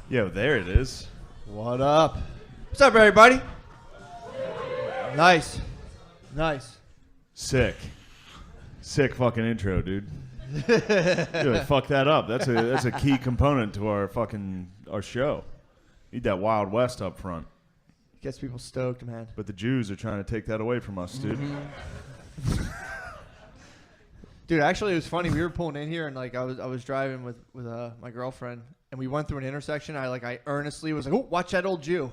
Yo, there it is. What up? What's up, everybody? Nice. Sick fucking intro, dude. Really fuck that up. That's a key component to our show. Need that Wild West up front. Gets people stoked, man. But the Jews are trying to take that away from us, dude. Mm-hmm. Dude, actually, it was funny. We were pulling in here, and like I was driving with my girlfriend, and we went through an intersection. I earnestly was like, "Oh, watch that old Jew."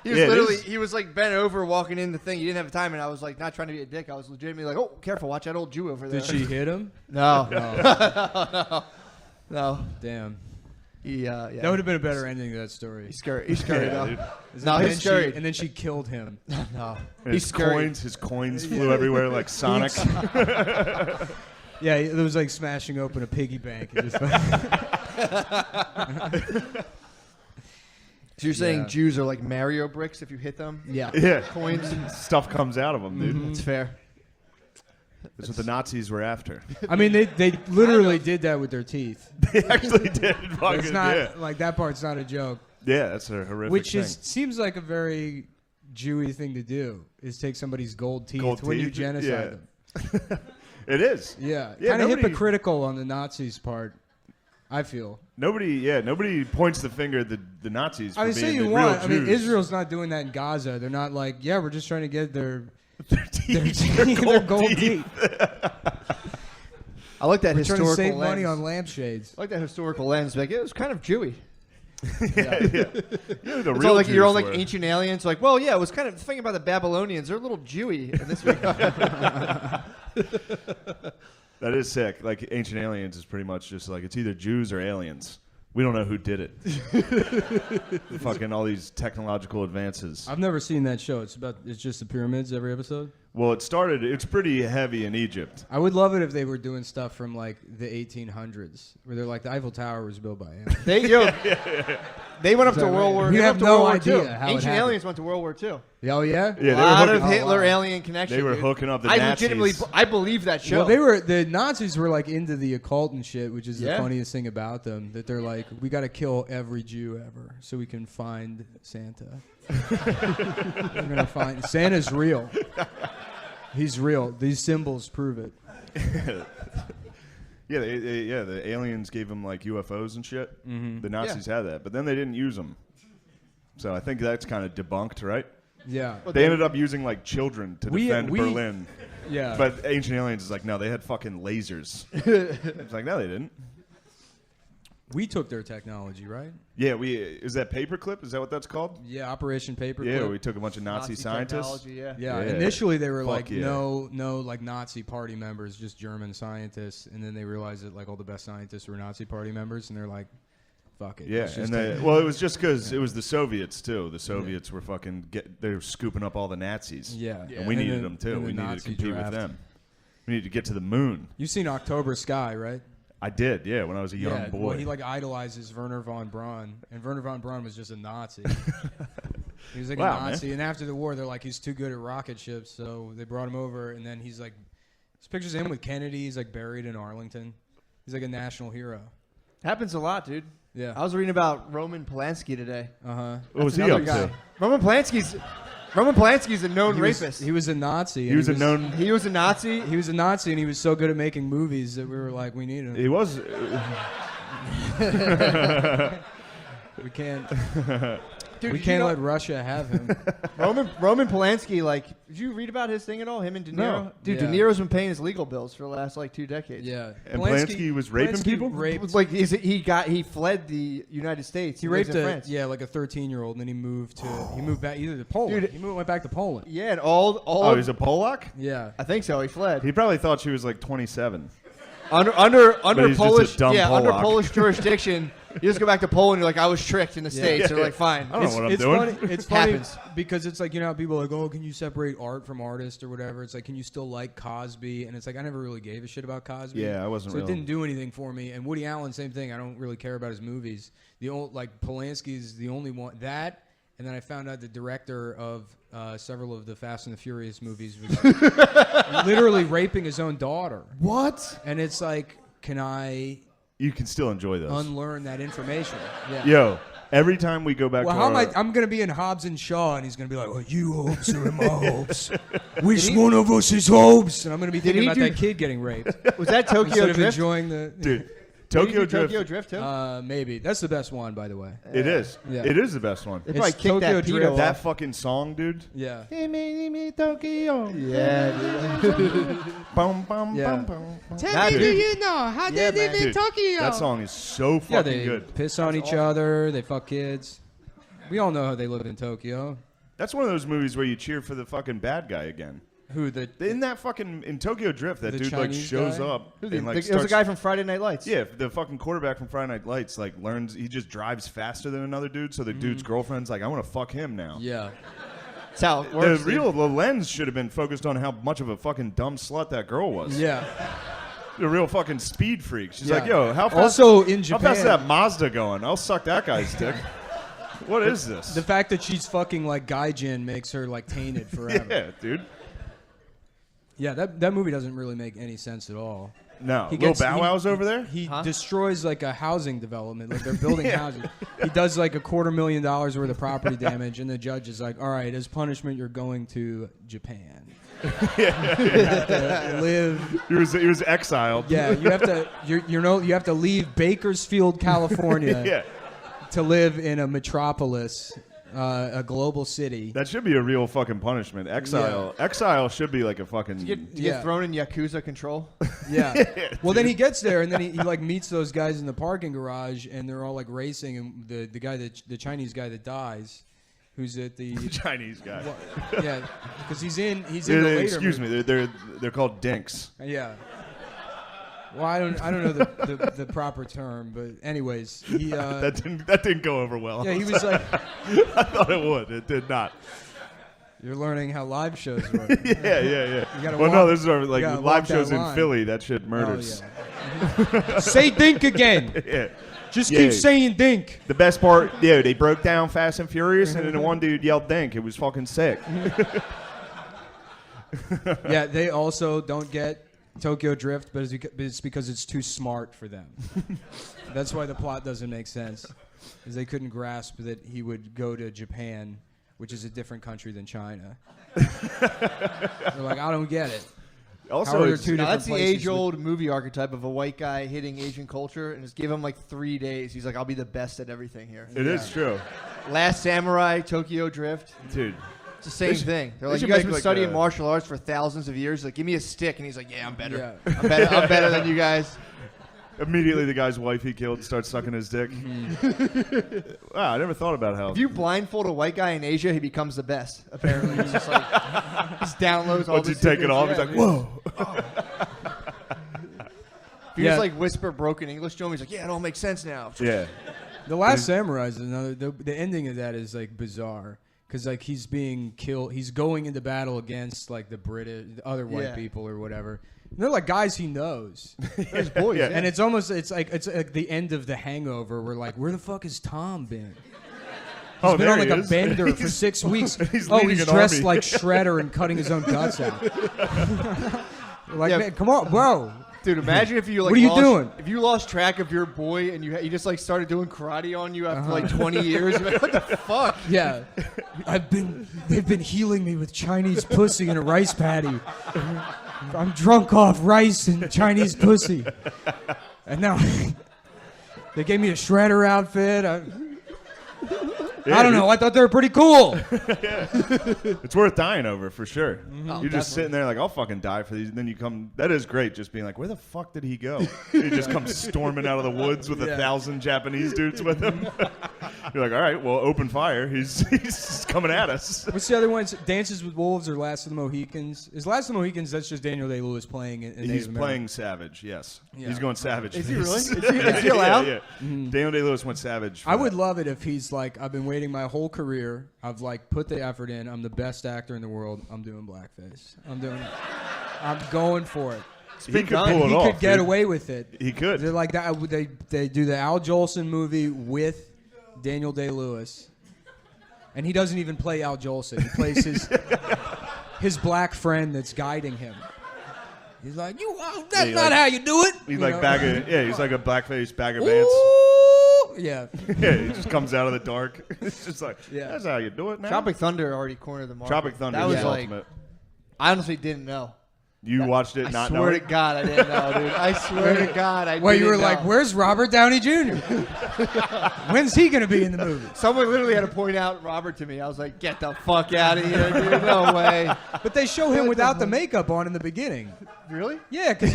He was like bent over walking in the thing. He didn't have time, and I was like not trying to be a dick. I was legitimately like, "Oh, careful, watch that old Jew over there." Did she hit him? No. No. Damn. Yeah. That would have been a better ending to that story. He's scurried though. No, he's scurried. And then she killed him. No. His coins flew everywhere like Sonic. Yeah, it was like smashing open a piggy bank. So you're saying Jews are like Mario bricks if you hit them? Yeah. Coins? Stuff comes out of them, dude. That's fair. That's what the Nazis were after. I mean, they literally did that with their teeth. They actually did. It's not like that part's not a joke. Yeah, that's a horrific Which thing. seems like a very Jewy thing to do, is take somebody's gold teeth when you genocide them. It is. Yeah, kind of hypocritical on the Nazis' part, I feel. Nobody points the finger at the Nazis for being the real Jews. I mean, Israel's not doing that in Gaza. They're not like, yeah, we're just trying to get their gold teeth. I like that we're historical trying to save lens. money on lampshades. I like that historical lens. Like, it was kind of Jewy. Yeah. It's all like you're all like ancient aliens. Like, well, yeah, it was kind of the thing about the Babylonians. They're a little Jewy in this regard. That is sick. Like Ancient Aliens is pretty much just like it's either Jews or aliens. We don't know who did it. Fucking all these technological advances. I've never seen that show. It's just the pyramids every episode. Well, it's pretty heavy in Egypt. I would love it if they were doing stuff from like the 1800s, where they're like the Eiffel Tower was built by aliens. They went up to World War. We have no idea how Ancient aliens went to World War II. Oh yeah, a lot of Hitler alien connection. They were hooking up the Nazis. I believe that show. Well, the Nazis were like into the occult and shit, which is the funniest thing about them. That they're like, we got to kill every Jew ever so we can find Santa. We're gonna find Santa's real. He's real. These symbols prove it. The aliens gave them like UFOs and shit. Mm-hmm. The Nazis had that, but then they didn't use them. So I think that's kind of debunked, right? Yeah. They ended up using like children to defend Berlin. Yeah. But Ancient Aliens is like, no, they had fucking lasers. It's like, no, they didn't. We took their technology, right? Yeah, is that Paperclip? Is that what that's called? Yeah, Operation Paperclip. Yeah, we took a bunch of Nazi scientists. Yeah. Initially they were like no like Nazi party members, just German scientists, and then they realized that like all the best scientists were Nazi party members, and they're like, fuck it. Yeah, and it was just because it was the Soviets too. The Soviets were they were scooping up all the Nazis. Yeah, and we needed them too. We needed to compete with them. We needed to get to the moon. You've seen October Sky, right? I did, yeah, when I was a young boy. Well, he like idolizes Werner von Braun, and Werner von Braun was just a Nazi. He was like a Nazi, and after the war, they're like, he's too good at rocket ships, so they brought him over, and then he's like, there's pictures of him with Kennedy. He's like buried in Arlington. He's like a national hero. Happens a lot, dude. Yeah. I was reading about Roman Polanski today. Uh-huh. What was he up to? Roman Polanski's a known rapist. He was a Nazi. He was a Nazi. He was a Nazi, and he was so good at making movies that we were like, we need him. He was. We can't. Dude, we can't let Russia have him. Roman Polanski, like, did you read about his thing at all? Him and De Niro? No. Dude, De Niro's been paying his legal bills for the last, like, 2 decades. Yeah. And Polanski was raping people? Like, he fled the United States. He raped France. Like a 13-year-old, and then he moved back either to Poland. Dude, he went back to Poland. Yeah, and all Oh, he's a Polak? Yeah. I think so. He fled. He probably thought she was like 27. Under Polish jurisdiction, you just go back to Poland. You're like, I was tricked in the States. They're like, fine. I don't know what I'm doing. It's funny because it's like, you know how people are like, oh, can you separate art from artist or whatever? It's like, can you still like Cosby? And it's like, I never really gave a shit about Cosby. Yeah, I wasn't. So it didn't do anything for me. And Woody Allen, same thing. I don't really care about his movies. The old like Polanski's the only one that. And then I found out the director of several of the Fast and the Furious movies was literally raping his own daughter. What? And it's like, can I you can still enjoy those. Unlearn that information. Yeah. Yo, every time we go back Well, to how our, am I'm going to be in Hobbs and Shaw, and he's going to be like, well, you hopes are in my hopes. Which one of us is hopes? And I'm going to be thinking about that kid getting raped. Was that Tokyo Instead of Drift? enjoying the... dude, Tokyo Drift. Drift too? maybe. That's the best one, by the way. It is. Yeah. It is the best one. They probably It's kicked Tokyo that Drift. pedo That off. fucking song, dude. Yeah. Tokyo. Yeah, dude. Bum, bum, Yeah. bum, bum, bum. Nah, dude. you know how Yeah, they live man. in Dude, that song is so fucking Yeah, they good. piss on each other. They fuck kids. We all know how they live in Tokyo. That's one of those movies where you cheer for the fucking bad guy again. Who the... In that fucking in Tokyo Drift, that The dude like Chinese shows guy? up Who and the, like it was starts. the guy from Friday Night Lights. Yeah, the fucking quarterback from Friday Night Lights like learns he just drives faster than another dude, so the dude's girlfriend's like, I want to fuck him now. Yeah. That's how it works. The lens should have been focused on how much of a fucking dumb slut that girl was. Yeah. The real fucking speed freak. She's Yeah. like, yo, how fast? Also in How fast is Japan, that Mazda going? I'll suck that guy's dick. What is this? the fact that she's fucking like Gaijin makes her like tainted forever. Yeah, dude. Yeah, that movie doesn't really make any sense at all. No, He Lil gets- Bow he- Wow's over there. He Huh? destroys like a housing development, like they're building houses. He does like $250,000 worth of property damage, and the judge is like, "All right, as punishment, you're going to Japan. You have to live. He was exiled. Yeah, you have to. You have to leave Bakersfield, California, Yeah. to live in a metropolis, a global city. That should be a real fucking punishment. Exile. Exile should be like a fucking. To get thrown in Yakuza control. Yeah. Well, then he gets there, and then he like meets those guys in the parking garage, and they're all like racing, and the guy the Chinese guy that dies, who's at the Chinese guy. yeah, because he's in the later Excuse movie. me. They're called dinks. Yeah. Well, I don't know the proper term, but anyways, he That didn't go over well. yeah, he was like, I thought it would. It did not. you're learning how live shows work. Yeah. gotta Well, no, walk- this is our, like gotta live walk that shows in line. Philly. That shit Oh, murders. yeah. Say dink again. Yeah. Just Yeah. keep saying dink. The best part, they broke down Fast and Furious, and then the one dude yelled "dink." It was fucking sick. Yeah, they also don't get Tokyo Drift, but it's because it's too smart for them. That's why the plot doesn't make sense, is they couldn't grasp that he would go to Japan, which is a different country than China. They're like, I don't get it. Also, How are there it's- two Now, different that's the places with- age-old movie archetype of a white guy hitting Asian culture, and just give him like 3 days. He's like, I'll be the best at everything here. it is true, Last Samurai, Tokyo Drift. dude. It's the same thing. They're like, should you guys make been like studying a- martial arts for thousands of years. Like, give me a stick, and he's like, yeah, I'm better. Yeah. I'm better than you guys. Immediately, the guy's wife he killed starts sucking his dick. Wow, I never thought about how. If you blindfold a white guy in Asia, he becomes the best. Apparently, he's just like he downloads all Once you these take it secrets. off, Yeah, he's like, dude. "Whoa!" If you Yeah. just like whisper broken English to him, he's like, yeah, it all makes sense now. Yeah, The Last Samurai is another. The ending of that is like bizarre because like he's being killed. He's going into battle against like the other white Yeah. people or whatever. And they're like guys he knows. There's boys. Yeah. Yeah. And it's like the end of The Hangover. We're like, where the fuck has Tom been? He's been there on like he a is. bender for 6 weeks. he's Oh, leading he's an dressed army. like Shredder and cutting his own guts out. We're like, Yeah. man, come on, bro. Dude, imagine if you like. What are you lost, doing? If you lost track of your boy and you just like started doing karate on you after like 20 years, you're like, what the fuck? Yeah, they've been healing me with Chinese pussy and a rice patty. I'm drunk off rice and Chinese pussy, and now they gave me a Shredder outfit. I don't know. I thought they were pretty cool. it's worth dying over for sure. Oh, You're just sitting there like, I'll fucking die for these. And then you come. That is great. Just being like, where the fuck did he go? He just comes storming out of the woods with 1,000 Japanese dudes with him. You're like, all right, well, open fire. He's coming at us. What's the other one? Dances with Wolves or Last of the Mohicans? Is Last of the Mohicans? That's just Daniel Day-Lewis playing in He's Native American. playing savage. Yes, Yeah. he's going savage. Is for he this. really? Is he allowed? Yeah. Daniel Day-Lewis went savage. For I would that. love it if he's like, I've been waiting my whole career. I've like put the effort in. I'm the best actor in the world. I'm doing blackface. I'm going for it. He could done. pull it He off. could get dude. away with it. He could. They're like that. They do the Al Jolson movie with Daniel Day-Lewis, and he doesn't even play Al Jolson. He plays his black friend that's guiding him. He's like, that's not how you do it. He's you like know? he's like a blackface bagger pants. Ooh, yeah. Yeah, he just comes out of the dark. It's just like, that's how you do it now. Tropic Thunder already cornered the market. Tropic Thunder that was was like, ultimate. I honestly didn't know. You watched it not I swear knowing? to God, I didn't know, dude. I swear to God, I didn't know. Well, you were like, where's Robert Downey Jr.? When's he going to be in the movie? Someone literally had to point out Robert to me. I was like, get the fuck out of here, dude. No way. But they show him without the makeup on in the beginning. Really? Yeah, because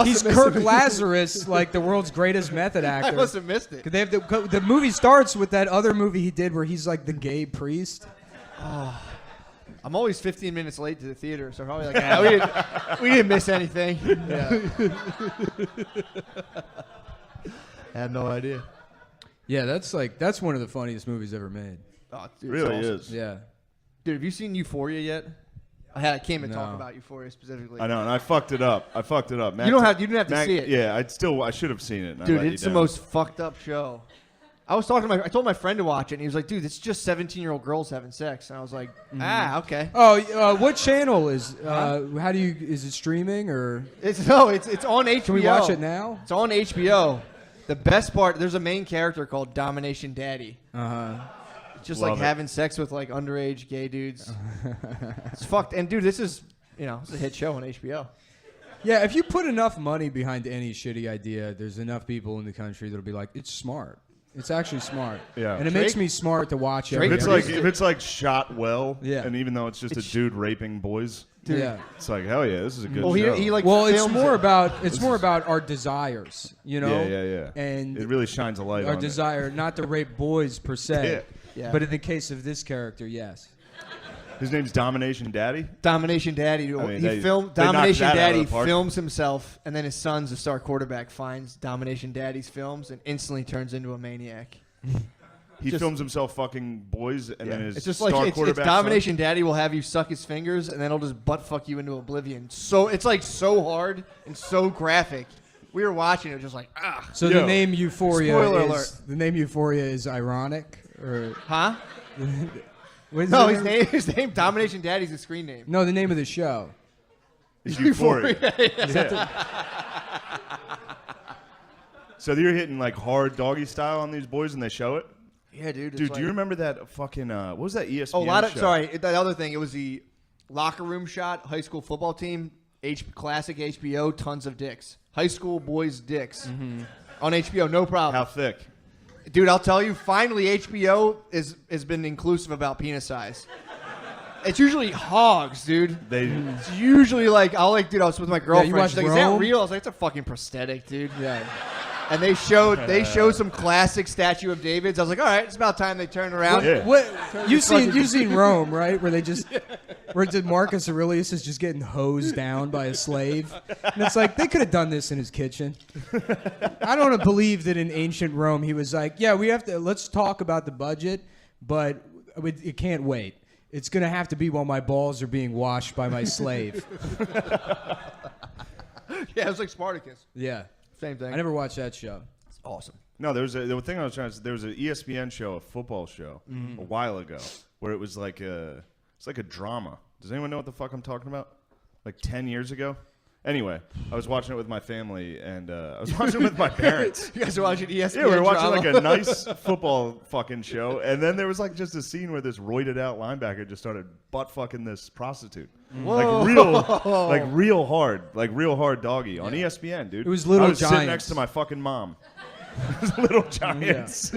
he's Kirk Lazarus, like the world's greatest method actor. I must have missed it. 'Cause they have the movie starts with that other movie he did where he's like the gay priest. Oh. I'm always 15 minutes late to the theater, so probably like, we didn't miss anything. Yeah. I had no idea. Yeah, that's one of the funniest movies ever made. Oh, dude, Really awesome. is. Yeah. Dude, have you seen Euphoria yet? I came and No. talk about Euphoria specifically. I know, and I fucked it up. Matt, You didn't have to see it. Yeah, I should have seen it. And I Dude, let you it's the down. most fucked up show. I told my friend to watch it, and he was like, "Dude, it's just 17-year-old girls having sex." And I was like, okay. Oh, what channel is? Is it streaming or? It's on HBO. Can we watch it now? It's on HBO. The best part, there's a main character called Domination Daddy. It's just Love like it. having sex with like underage gay dudes. It's fucked. And dude, this is it's a hit show on HBO. Yeah, if you put enough money behind any shitty idea, there's enough people in the country that'll be like, it's smart. It's actually smart. Yeah. And it makes me smart to watch it. If it's like shot well, Yeah. and even though it's just a dude raping boys, Dude. Yeah. it's like hell yeah, this is a good Well, show. he like Well, it's films more it. about our desires, you know? Yeah. And it really shines a light our on desire not to rape boys per se. Yeah. But in the case of this character, yes. it. His name's Domination Daddy. Domination Daddy. I mean, He they filmed knocked Domination that out of Daddy the park. films himself, and then his son's the star quarterback finds Domination Daddy's films and instantly turns into a maniac. He films himself fucking boys, and then his It's just star like it's quarterback. Domination Daddy will have you suck his fingers, and then he'll just butt fuck you into oblivion. So it's like so hard and so graphic. We were watching it, just like So Yo. the name Euphoria Spoiler is alert. the name Euphoria is ironic or huh? what is No, it? his name Domination Daddy's the screen name. No, the name of the show. It's Euphoria. So you're hitting like hard doggy style on these boys, and they show it. Yeah, dude. Dude, do you remember that fucking what was that ESPN show? Sorry, that other thing. It was the locker room shot. High school football team. Classic HBO. Tons of dicks. High school boys' dicks on HBO. No problem. How thick? Dude, I'll tell you. Finally, HBO has been inclusive about penis size. It's usually hogs, dude. It's usually like I was with my girlfriend. you watch She's like, "Is that Rome? real?" I was like, "It's a fucking prosthetic, dude." Yeah. And they showed some classic statue of David's. I was like, all right, it's about time they turned around. Yeah. What you've seen Rome, right? Where Marcus Aurelius is just getting hosed down by a slave, and it's like they could have done this in his kitchen. I don't want to believe that in ancient Rome he was like, yeah, let's talk about the budget, but it can't wait. It's gonna have to be while my balls are being washed by my slave. Yeah, it was like Spartacus. Yeah. Same thing. I never watched that show. It's awesome. No, there was an ESPN show, a football show, a while ago, where it was like a drama. Does anyone know what the fuck I'm talking about? Like 10 years ago? Anyway, I was watching it with my family, and I was watching it with my parents. You guys are watching ESPN Yeah, we were watching drama? like a nice football fucking show, and then there was like just a scene where this roided out linebacker just started butt fucking this prostitute. Whoa. Like real hard doggy on ESPN, dude. It was Little I was sitting Giants. next to my fucking mom. It was Little Giants.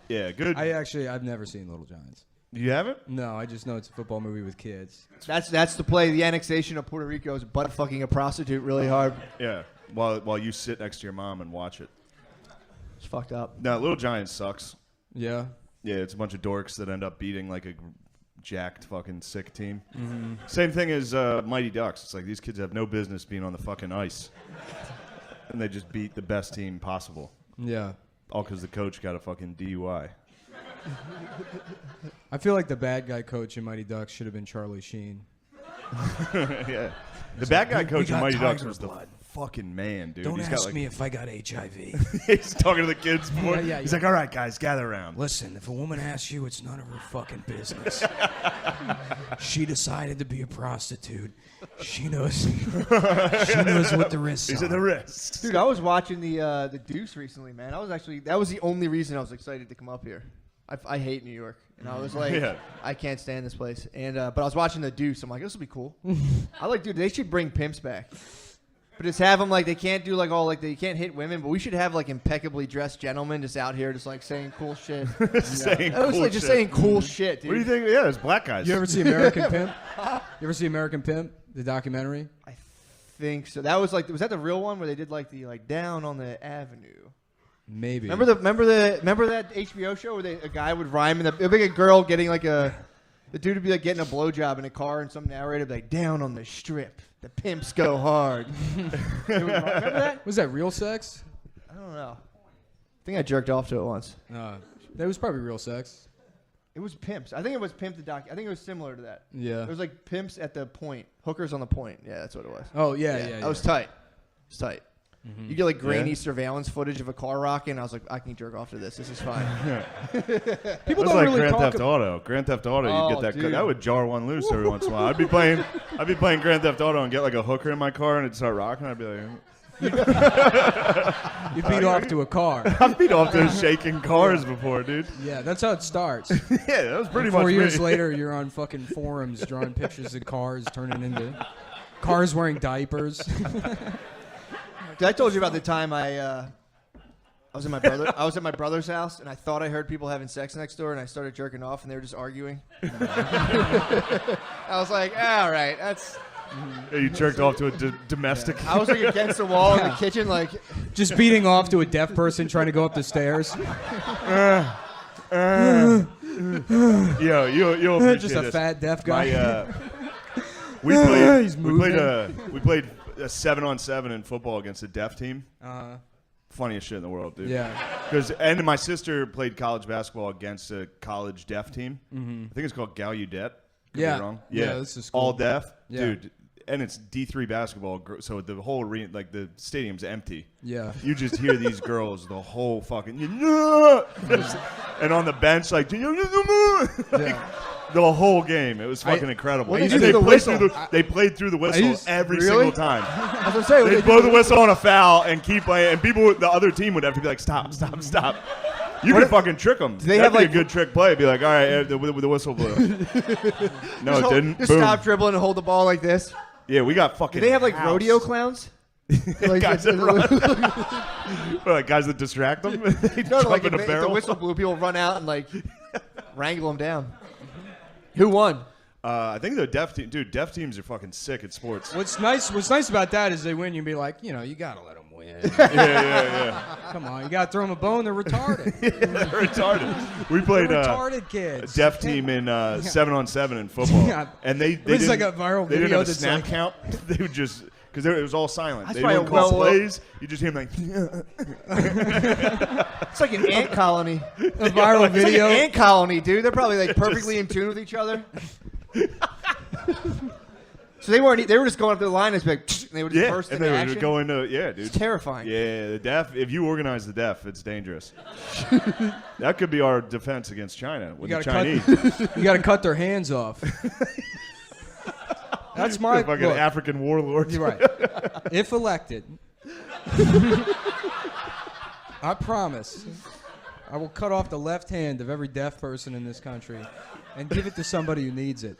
Yeah, good. I've never seen Little Giants. You haven't? No, I just know it's a football movie with kids. That's the play. The annexation of Puerto Rico is butt fucking a prostitute really hard. Yeah. While you sit next to your mom and watch it. It's fucked up. No, Little Giants sucks. Yeah. Yeah, it's a bunch of dorks that end up beating like a jacked fucking sick team. Same thing as Mighty Ducks. It's like these kids have no business being on the fucking ice. And they just beat the best team possible. Yeah. All because the coach got a fucking DUI. I feel like the bad guy coach in Mighty Ducks should have been Charlie Sheen. Yeah. The bad guy coach in Mighty Ducks was the fucking man, dude. Don't He's ask got, me if I got HIV. He's talking to the kids before. Yeah, He's like, all right, guys, gather around. Listen, if a woman asks you, it's none of her fucking business. She decided to be a prostitute. She knows. She knows what the risks These are. are the risks. Dude, I was watching the Deuce recently, man. That was the only reason I was excited to come up here. I hate New York, and I was like, I can't stand this place. And but I was watching the Deuce. I'm like, this will be cool. Dude, they should bring pimps back. But just have them like they can't do like all like they can't hit women, but we should have like impeccably dressed gentlemen just out here just like saying cool shit. Saying I was cool like just shit. saying cool shit, dude. What do you think? Yeah, there's black guys. You ever see American Pimp? You ever see American Pimp, the documentary? I think so. That was like was that the real one where they did like the like down on the avenue? Maybe. Remember that HBO show where a guy would rhyme and it'd be a girl getting like the dude would be like getting a blowjob in a car and some narrator would be like down on the strip. The pimps go hard. Remember that? Was that real sex? I don't know. I think I jerked off to it once. That was probably real sex. It was pimps. I think it was Pimp the Doc. I think it was similar to that. Yeah. It was like pimps at the point. Hookers on the point. Yeah, that's what it was. Oh, yeah. That was tight. It's tight. Mm-hmm. You get like grainy surveillance footage of a car rocking. I was like, I can jerk off to this. This is fine. People That's don't like really Grand talk Theft Auto. Grand Theft Auto, Oh, you get that. dude. That would jar one loose every once in a while. I'd be playing Grand Theft Auto and get like a hooker in my car and it'd start rocking. I'd be like, You beat off to a car. I've beat off those shaking cars before, dude. Yeah, that's how it starts. Yeah, that was pretty And much 4 years me. later, you're on fucking forums drawing pictures of cars turning into cars wearing diapers. I told you about the time I was at my brother's house and I thought I heard people having sex next door and I started jerking off and they were just arguing. I was like, all right, that's. Yeah, you jerked off to a domestic. I was like against the wall in the kitchen, like. Just beating off to a deaf person trying to go up the stairs. Yo, you'll appreciate Just a this. fat deaf guy. We He's moving. played a 7-on-7 in football against a deaf team. Funniest shit in the world, dude. Yeah. And my sister played college basketball against a college deaf team. Mm-hmm. I think it's called Gallaudet. Could Yeah. be wrong. Yeah, this is cool. All deaf, Yeah. dude. And it's D3 basketball, so the whole arena, like the stadium's empty. Yeah. You just hear these girls the whole fucking, and on the bench like, Yeah. the whole game. It was fucking incredible. What And did they you do the played whistle? through they played through the whistle every really? single time. I was gonna say, They'd blow the whistle on a foul and keep playing, and the other team would have to be like, stop. You could fucking trick them. they That'd have, be like- a good trick play. Be like, all right, the whistle blew. No, it didn't. Just Boom. stop dribbling and hold the ball like this. Yeah, we got fucking. Do they have like housed. rodeo clowns? Like, guys that like guys that distract them. They No, jump like in a if the barrel. whistle blew, people run out and like wrangle them down. Who won? I think the deaf team, dude. Deaf teams are fucking sick at sports. What's nice about that is they win. You be like, you gotta let them win. Yeah. Come on, you gotta throw them a bone. They're retarded. They're retarded. We played They're retarded kids. a deaf team in 7-on-7 in football, Yeah. and they It's didn't, like a viral they didn't video have a that's snap like- count. They would just because it was all silent. That's They probably wouldn't call well- plays. You just hear them like. It's like an ant colony. A viral It's like video. an ant colony, dude. They're probably like perfectly in tune with each other. So they weren't. They were just going up to the line and like, and they would just Yeah, burst and into they action. would go into dude. It's terrifying. Yeah, the deaf. If you organize the deaf, it's dangerous. That could be our defense against China with the Chinese. You gotta cut their hands off. That's my fucking look, African warlords. You're right. If elected, I promise, I will cut off the left hand of every deaf person in this country and give it to somebody who needs it.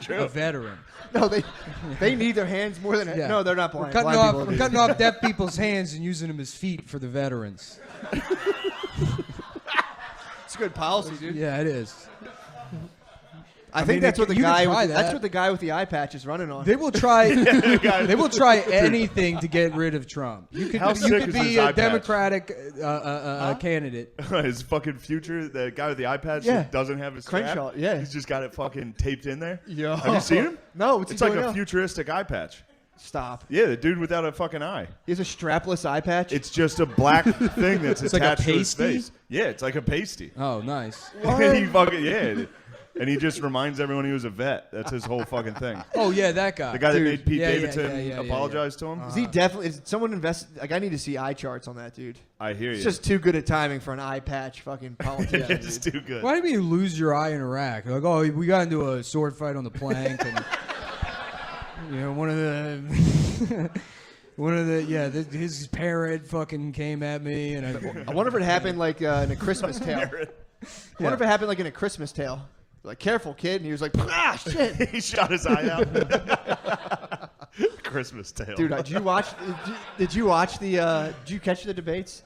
True. A veteran. No, they need their hands more than. Yeah. No, they're not blind. We're Blind people do. cutting off deaf people's hands and using them as feet for the veterans. It's good policy, dude. Yeah, it is. I think mean, that's what the you can guy. try That's that. what the guy with the eye patch is running on. They will try. They will try anything to get rid of Trump. You How could sick is be his a eye patch? Democratic candidate. His fucking future, the guy with the eye patch Yeah. that doesn't have his strap. Crenshaw, yeah. He's just got it fucking taped in there. Yo. Have you seen him? No, what's It's he like doing a now? futuristic eye patch. Stop. Yeah, the dude without a fucking eye. He has a strapless eye patch. It's just a black thing that's It's like a attached to his pasty? face. Yeah, it's like a pasty. Oh, nice. And he fucking And he just reminds everyone he was a vet. That's his whole fucking thing. Oh yeah, that guy. The guy that made Pete Yeah, Davidson yeah, apologize to him. Is he definitely? Is someone invest? Like, I need to see eye charts on that dude. I hear you. It's just too good a timing for an eye patch fucking politician. It's too good. Why do you lose your eye in Iraq? Like, oh, we got into a sword fight on the plank, and one of the his parrot fucking came at me, and I wonder if it happened like in a Christmas Tale. I wonder if it happened like in a Christmas Tale. Like, careful, kid, and he was like, ah, shit. He shot his eye out. Christmas Tale. Dude, did you watch? Did you watch the? Did you catch the debates?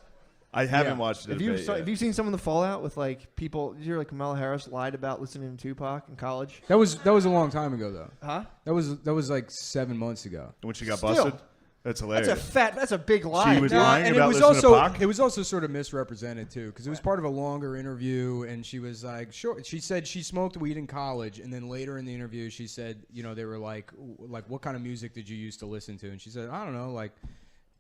I haven't watched the debate yet. Have you seen some of the fallout with like people? Did you hear like Kamala Harris lied about listening to Tupac in college? That was a long time ago though. Huh? That was like 7 months ago. When she got busted. That's hilarious. That's a big lie. She was lying and about listening to Pac? It was also sort of misrepresented too, because it was part of a longer interview, and she was like, sure. She said she smoked weed in college, and then later in the interview, she said, they were like, what kind of music did you used to listen to? And she said, I don't know, like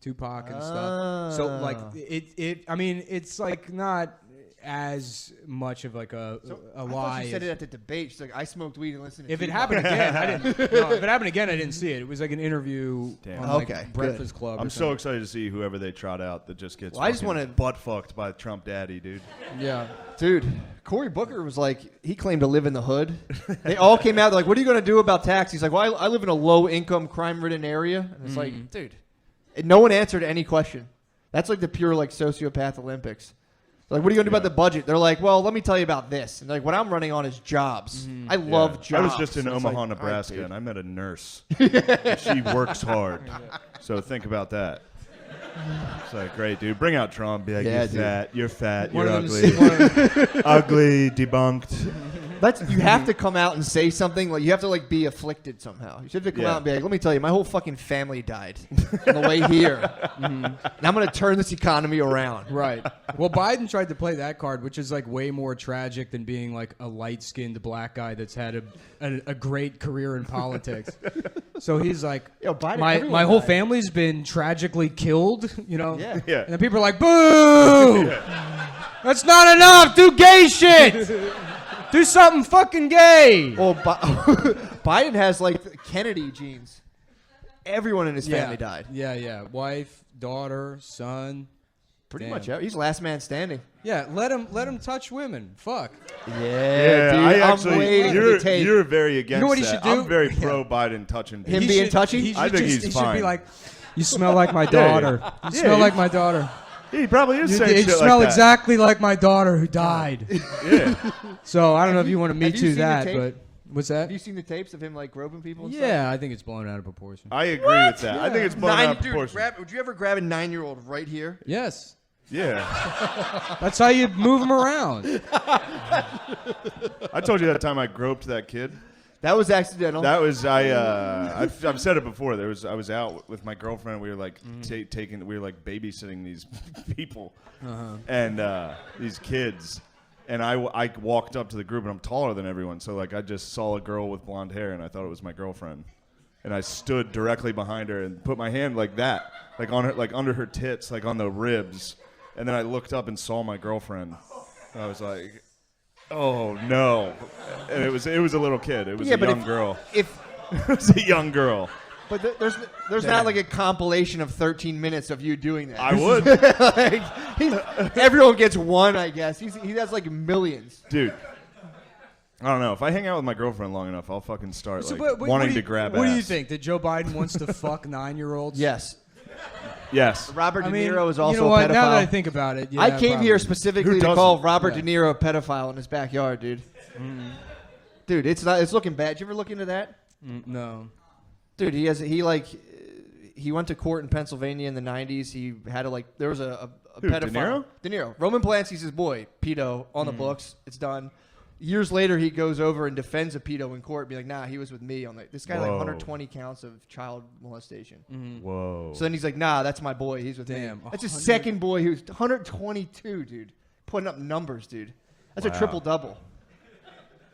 Tupac and stuff. So like it's like not as much of like a I lie. thought she said it at the debate. She's like, I smoked weed and listened to If it Tupac. happened again, I didn't. No, if it happened again, I didn't see it. It was like an interview on like Breakfast Club. I'm so excited to see whoever they trot out that just gets I just want to butt fucked by Trump daddy, dude. Yeah. Dude, Cory Booker was like, he claimed to live in the hood. They all came out, they're like, what are you going to do about tax? He's like, well, I live in a low-income, crime-ridden area. And it's like, dude. And no one answered any question. That's like the pure like sociopath Olympics. Like, what are you going to do about the budget? They're like, well, let me tell you about this. And like, what I'm running on is jobs. I love jobs. I was just in Omaha, Nebraska, and I met a nurse. She works hard. So think about that. It's like, great, dude. Bring out Trump. Be like, you're fat. You're ugly. Ugly, debunked. You have to come out and say something. Like, you have to like be afflicted somehow. You have to come out and be like, let me tell you, my whole fucking family died on the way here. And I'm going to turn this economy around. Right. Well, Biden tried to play that card, which is like way more tragic than being like a light-skinned black guy that's had a great career in politics. So he's like, Biden, my whole family's been tragically killed, Yeah. And then people are like, boo! That's not enough! Do gay shit! Do something fucking gay! Well, Biden has like Kennedy genes. Everyone in his family died. Yeah. Wife, daughter, son. Pretty much. He's last man standing. Yeah, let him touch women. Fuck. Yeah, dude, I actually, I'm waiting to take. you're very against You know what he that. should do? I'm very pro Biden touching people. Him being touchy? I think he's he fine. should be like, you smell like my daughter. You smell like my daughter. He probably is saying You shit smell like that. exactly like my daughter who died. Yeah. So I don't know if you want to Me have you Too seen the that, tape? but what's that? Have you seen the tapes of him like groping people and stuff? Yeah, I think it's blown out of proportion. I agree with that. I think it's blown out of proportion. Would you ever grab a 9-year-old right here? Yes. Yeah. That's how you move them around. I told you that time I groped that kid. That was accidental. That was I've said it before. I was out with my girlfriend. We were like we were like babysitting these people and these kids. And I walked up to the group, and I'm taller than everyone. So like I just saw a girl with blonde hair, and I thought it was my girlfriend. And I stood directly behind her and put my hand like that, like on her, like under her tits, like on the ribs. And then I looked up and saw my girlfriend. I was like, "Oh no!" And it was a little kid. It was a young girl. It was a young girl. But there's not like a compilation of 13 minutes of you doing that. I would. Everyone gets one, I guess. He has like millions. Dude. I don't know. If I hang out with my girlfriend long enough, I'll fucking start wanting to grab ass. What do you think? That Joe Biden wants to fuck 9-year-olds? Yes. Yes. Robert De Niro is also you know what? a pedophile. Now that I think about it, yeah, I came probably. here specifically to call Robert De Niro a pedophile in his backyard, dude. Dude, it's looking bad. Did you ever look into that? No. Dude, he went to court in Pennsylvania in the 90s. He had there was a pedophile. De Niro? De Niro. Roman Polanski's his boy, pedo, on the books. It's done. Years later, he goes over and defends a pedo in court, be like, nah, he was with me on this guy had like 120 counts of child molestation. Whoa. So then he's like, nah, that's my boy. He's with me. That's his second boy who's 122, dude. Putting up numbers, dude. That's a triple-double.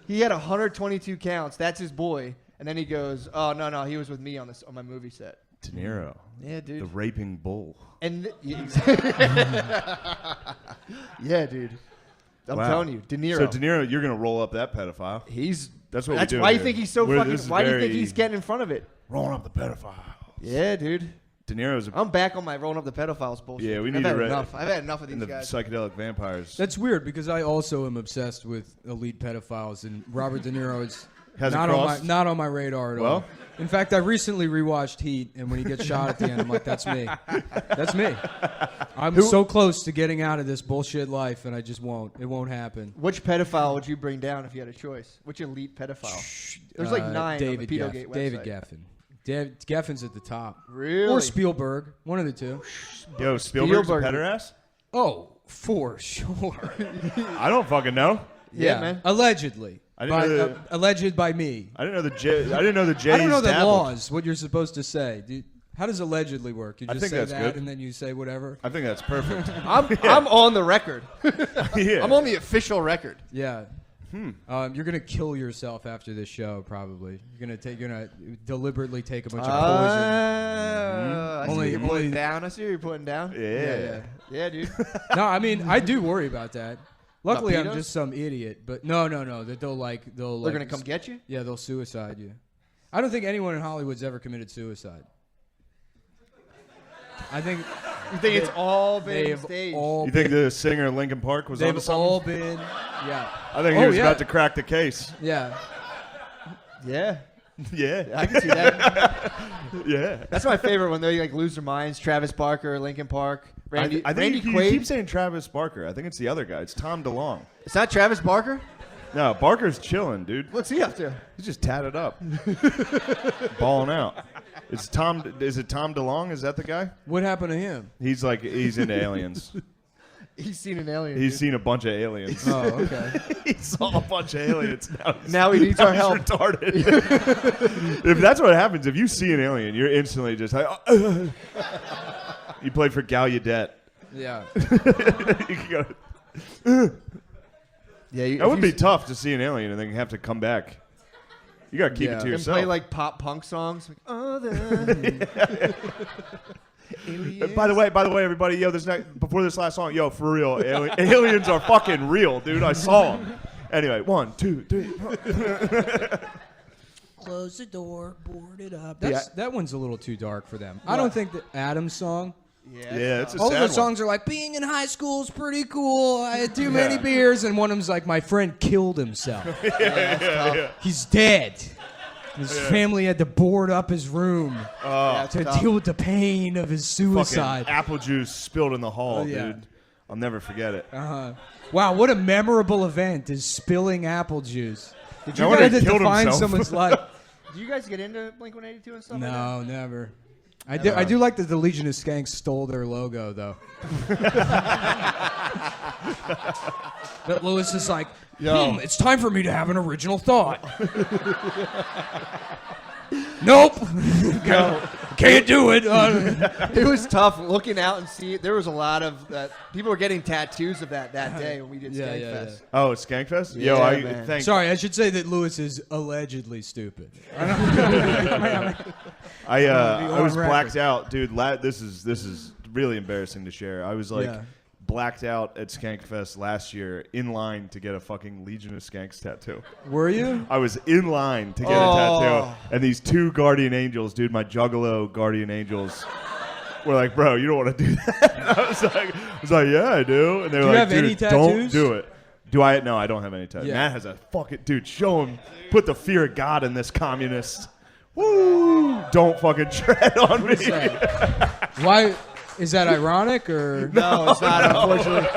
He had 122 counts. That's his boy. And then he goes, oh, no, he was with me on my movie set. De Niro. Yeah, dude. The raping bull. And yeah, dude. I'm telling you, De Niro. So De Niro, you're gonna roll up that pedophile. That's what we're doing why you here. think he's so fucking. Why do you think he's getting in front of it? Rolling up the pedophiles. Yeah, dude. De Niro's. I'm back on my rolling up the pedophiles bullshit. Yeah, we need I've had enough of these the guys. psychedelic vampires. That's weird because I also am obsessed with elite pedophiles, and Robert De Niro is Hasn't not on my radar at all. In fact, I recently rewatched Heat, and when he gets shot at the end, I'm like, that's me. That's me. I'm so close to getting out of this bullshit life, and I just won't. It won't happen. Which pedophile would you bring down if you had a choice? Which elite pedophile? There's like 9 David on the Pedogate website. David Geffen. Geffen's at the top. Really? Or Spielberg. One of the two. Yo, Spielberg's a pederast? Oh, for sure. I don't fucking know. Yeah, man. Allegedly. Alleged by me. I didn't know the J's. I don't know the laws. What you're supposed to say. How does allegedly work? You just say that's that good. and then you say whatever. I think that's perfect. I'm on the record. Yeah. I'm on the official record. Yeah. You're gonna kill yourself after this show. Probably. You're gonna deliberately take a bunch of poison. I see what you're putting down. I see what you're putting down. Yeah, dude. No, I mean I do worry about that. Luckily, I'm pedos? just some idiot. But no. That they're gonna come get you. Yeah, they'll suicide you. I don't think anyone in Hollywood's ever committed suicide. I think. You think it's all been staged? You think the singer Linkin Park was onto something? They've all been. Yeah. I think he was about to crack the case. Yeah. Yeah. Yeah. I can see that. Yeah. That's my favorite when they like lose their minds. Travis Barker, Linkin Park, Randy. I think Randy you Quaid. keep saying Travis Barker. I think it's the other guy. It's Tom DeLonge. It's not Travis Barker. No, Barker's chilling, dude. What's he up to? He's just tatted up, balling out. Is it Tom DeLonge? Is that the guy? What happened to him? He's into aliens. He's seen an alien. He's seen a bunch of aliens. Oh, okay. He saw a bunch of aliens. Now he needs our help. Retarded. If that's what happens, if you see an alien, you're instantly just like, you play for Gallaudet. Yeah. You can go. Yeah, that would be tough to see an alien and then have to come back. You gotta keep it to and yourself. play like pop punk songs. Like, By the way, everybody, before this last song, for real, aliens are fucking real, dude. I saw them. Anyway, 1, 2, 3. Close the door, board it up. That one's a little too dark for them. I don't think the Adam's song. Yeah, it's a all sad the one. songs are like, being in high school is pretty cool. I had too many beers, and one of them's like, my friend killed himself. He's dead. His family had to board up his room to deal with the pain of his suicide. Fucking apple juice spilled in the hall, dude. I'll never forget it. Wow, what a memorable event is spilling apple juice. Did you No guys one killed define himself. someone's life? Do you guys get into Blink-182 and stuff? No, never. I do like that the Legion of Skanks stole their logo, though. But Lewis is like, it's time for me to have an original thought. Nope. Can't do it. It was tough looking out and see it. There was a lot of that. People were getting tattoos of that day when we did Skankfest. Oh, it's Skankfest? Yeah, Sorry, I should say that Lewis is allegedly stupid. I was blacked out, dude. This is really embarrassing to share. I was blacked out at Skankfest last year in line to get a fucking Legion of Skanks tattoo. Were you? I was in line to get a tattoo, and these 2 guardian angels, dude, my Juggalo guardian angels, were like, "Bro, you don't want to do that." And I was like, "Yeah, I do." And they were like, "Dude, don't do it." Do I? No, I don't have any tattoos. Yeah. Matt has a fucking dude. Show him. Put the fear of God in this communist. Woo! Don't fucking tread on me. Why? Is that ironic or? No, it's not, unfortunately.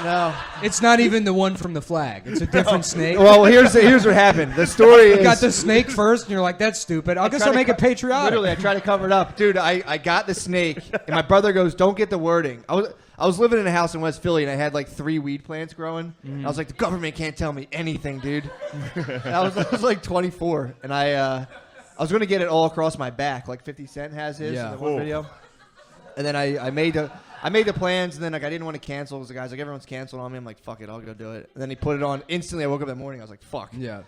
No. It's not even the one from the flag. It's a different snake. Well, here's what happened. The story is... You got the snake first, and you're like, that's stupid. I guess I'll make it patriotic. Literally, I tried to cover it up. Dude, I got the snake, and my brother goes, don't get the wording. I was living in a house in West Philly, and I had like 3 weed plants growing. I was like, the government can't tell me anything, dude. I was like 24, and I was going to get it all across my back, like 50 Cent has his in the one video. And then I made the plans, and then like I didn't want to cancel because the guy's like, everyone's canceled on me. I'm like, fuck it, I'll go do it. And then he put it on. Instantly, I woke up that morning. I was like, fuck. Yeah.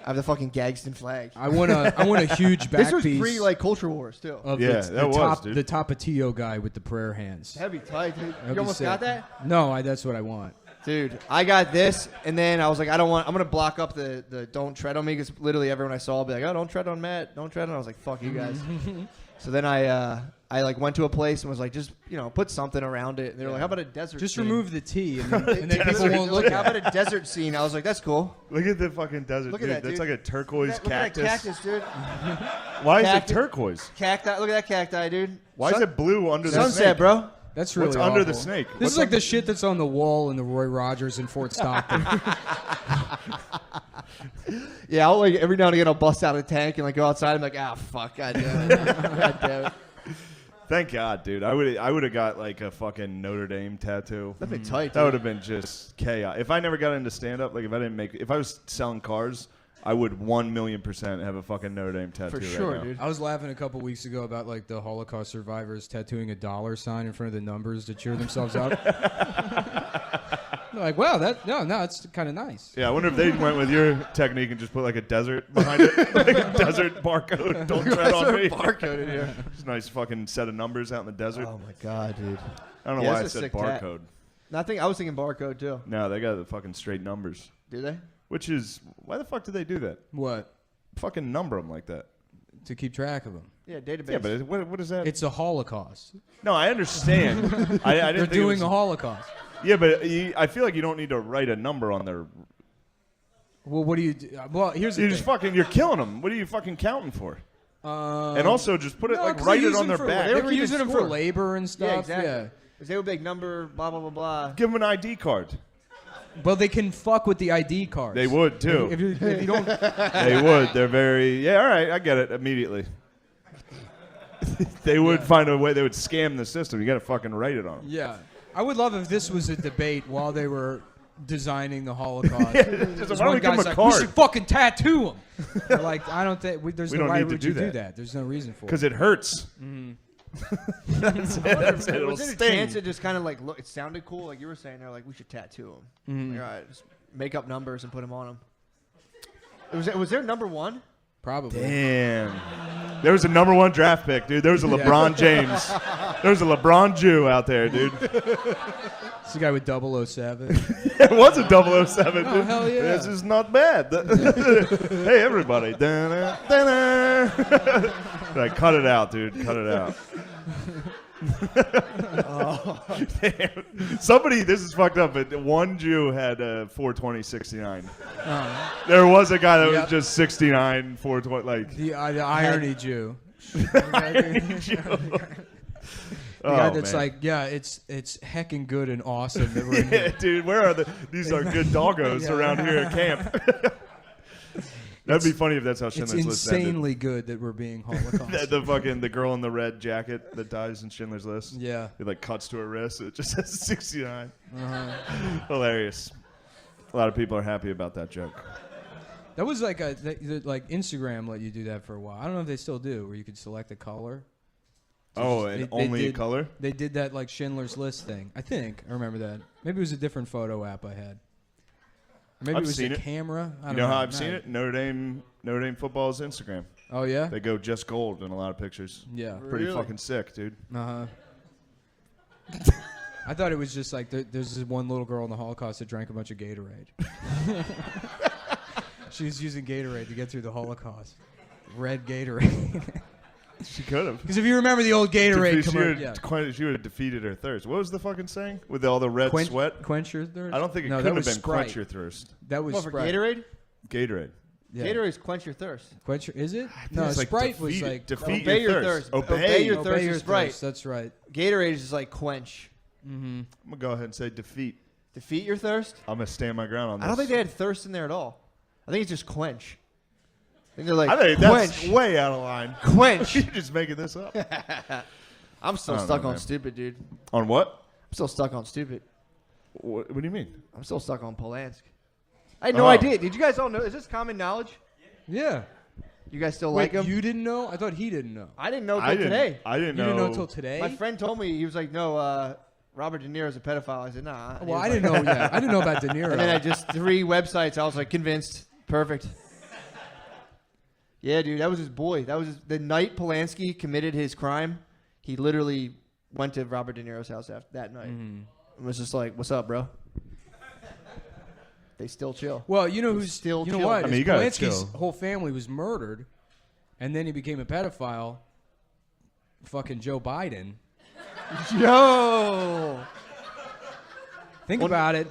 I have the fucking Gagston flag. I want a huge back piece. This was pre like Culture Wars too. Of dude. The Tapatio guy with the prayer hands. That'd be tight, dude. You almost got that? No, that's what I want. Dude, I got this, and then I was like, I'm gonna block up the don't tread on me, because literally everyone I saw will be like, oh, don't tread on Matt, don't tread on. I was like, fuck you guys. So then I like went to a place and was like, just put something around it. And they were like, how about a desert? Just scene? remove the T, and then people won't look How at about a desert scene? I was like, that's cool. Look at the fucking desert, Look dude. at that, That's dude. like a turquoise Look at that cactus. cactus, dude. Why is it Cactus. turquoise? Cacti. Look at that cacti, dude. Why is it blue under the Sunset, snake? bro. That's really What's under the awful. snake? This What's is like on- the shit that's on the wall in the Roy Rogers in Fort Stockton. Yeah, I'll like every now and again I'll bust out a tank and like go outside and be like, fuck, god damn it. God damn it. Thank God, dude. I would have got like a fucking Notre Dame tattoo. That'd be tight, dude. That would have been just chaos. If I never got into stand up, like if I was selling cars, I would 1,000,000% have a fucking Notre Dame tattoo. For sure, right now. dude. I was laughing a couple weeks ago about like the Holocaust survivors tattooing a $ in front of the numbers to cheer themselves up. They're like, wow, it's kind of nice. Yeah, I wonder if they went with your technique and just put like a desert behind it, like a desert barcode. Don't tread on me. Barcode in here. Just a nice fucking set of numbers out in the desert. Oh my god, dude. I don't know Yeah, why I that's a said sick tat. barcode. I was thinking barcode too. No, they got the fucking straight numbers. Do they? Which is, why the fuck do they do that? What? Fucking number them like that. To keep track of them. Yeah, database. Yeah, but what is that? It's a Holocaust. No, I understand. I didn't They're think doing it a was, Holocaust. Yeah, but I feel like you don't need to write a number on their. Well, what do you do? Well, here's the You're thing. just fucking. You're killing them. What are you fucking counting for? And also, just put it No, like 'cause write they it use on their them for- back. They were keeping using them for score. labor and stuff. Yeah, exactly. Yeah. Because they would be like number, blah, blah, blah, blah. Give them an ID card. Well, they can fuck with the ID cards. They would too. If you don't, They would. They're very. Yeah, all right. I get it immediately. They would find a way. They would scam the system. You got to fucking write it on them. yeah. I would love if this was a debate while they were designing the Holocaust. Just, This why don't one we give them guy's a like, we card? should fucking tattoo him. They're like, I don't think there's We no don't why need to would do you that. do that? There's no reason for it. Because it hurts. That's it. That's it. It'll Was it a sting. chance it just kind of like look? It sounded cool, like you were saying. They're like, we should tattoo them. Like, all right, just make up numbers and put them on them. Was there number one? Probably. Damn. There was a number 1 draft pick, dude. There was a LeBron James. There was a LeBron Jew out there, dude. It's the guy with 007. It was a 007, dude. Oh, hell yeah. This is not bad. Hey, everybody. Da-na, da-na. Like, cut it out, dude. Cut it out. Damn. Somebody, this is fucked up, but one Jew had 42069. There was a guy that Yep. was just 69, 420, like. The irony Jew. Oh, The guy that's man. like, yeah, it's heckin' good and awesome that we're in Yeah, here. dude, where are these are good doggos Yeah. around here at camp. That'd be funny if that's how It's Schindler's List ended. insanely good that we're being Holocaust. The girl in the red jacket that dies in Schindler's List. Yeah. It like cuts to her wrist. It just says 69. Uh-huh. Hilarious. A lot of people are happy about that joke. That was like like Instagram let you do that for a while. I don't know if they still do, where you could select a color. Oh, and only did, color? They did that like Schindler's List thing. I think I remember that. Maybe it was a different photo app I had. Or maybe I've it was seen a it. camera. I You don't know how know. I've seen it? Notre Dame football's Instagram. Oh yeah. They go just gold in a lot of pictures. Yeah. Pretty Really? fucking sick, dude. Uh huh. I thought it was just like there's this one little girl in the Holocaust that drank a bunch of Gatorade. She was using Gatorade to get through the Holocaust. Red Gatorade. She could have. Because if you remember the old Gatorade commercial, She would have defeated her thirst. What was the fucking saying? With all the red sweat? Quench your thirst? I don't think it No, could that have was been Sprite. quench your thirst. That was What, for Sprite. Gatorade? Gatorade. Yeah. Gatorade's quench your thirst. Quench your, is it? I think No, it's like Sprite was defeat- like defeat Obey your your thirst. thirst. Obey Obey your Obey thirst your is Sprite. thirst. That's right. Gatorade is like quench. Mm-hmm. I'm gonna go ahead and say defeat. Defeat your thirst? I'm gonna stand my ground on this. I don't think they had thirst in there at all. I think it's just quench. I think they're like, I think quench. that's way out of line. Quench. You're just making this up. I'm still I don't stuck know, on man. stupid, dude. On what? I'm still stuck on stupid. What do you mean? I'm still stuck on Polanski. I had no Oh. idea. Did you guys all know? Is this common knowledge? Yeah. You guys still Wait, like him? you didn't know? I thought he didn't know. I didn't know I until didn't. today. I didn't You know. didn't know until today? My friend told me, he was like, no, Robert De Niro's a pedophile. I said, nah. And he Well, was I like- didn't know. Yeah, I didn't know about De Niro. And then I just 3 websites. I was like convinced. Perfect. Yeah, dude, that was his boy. That was the night Polanski committed his crime. He literally went to Robert De Niro's house after that night. Mhm. And was just like, "What's up, bro?" They still chill. Well, you know who's still you know chill. what? I mean, you gotta Polanski's chill. whole family was murdered, and then he became a pedophile. Fucking Joe Biden. Yo. Think about it.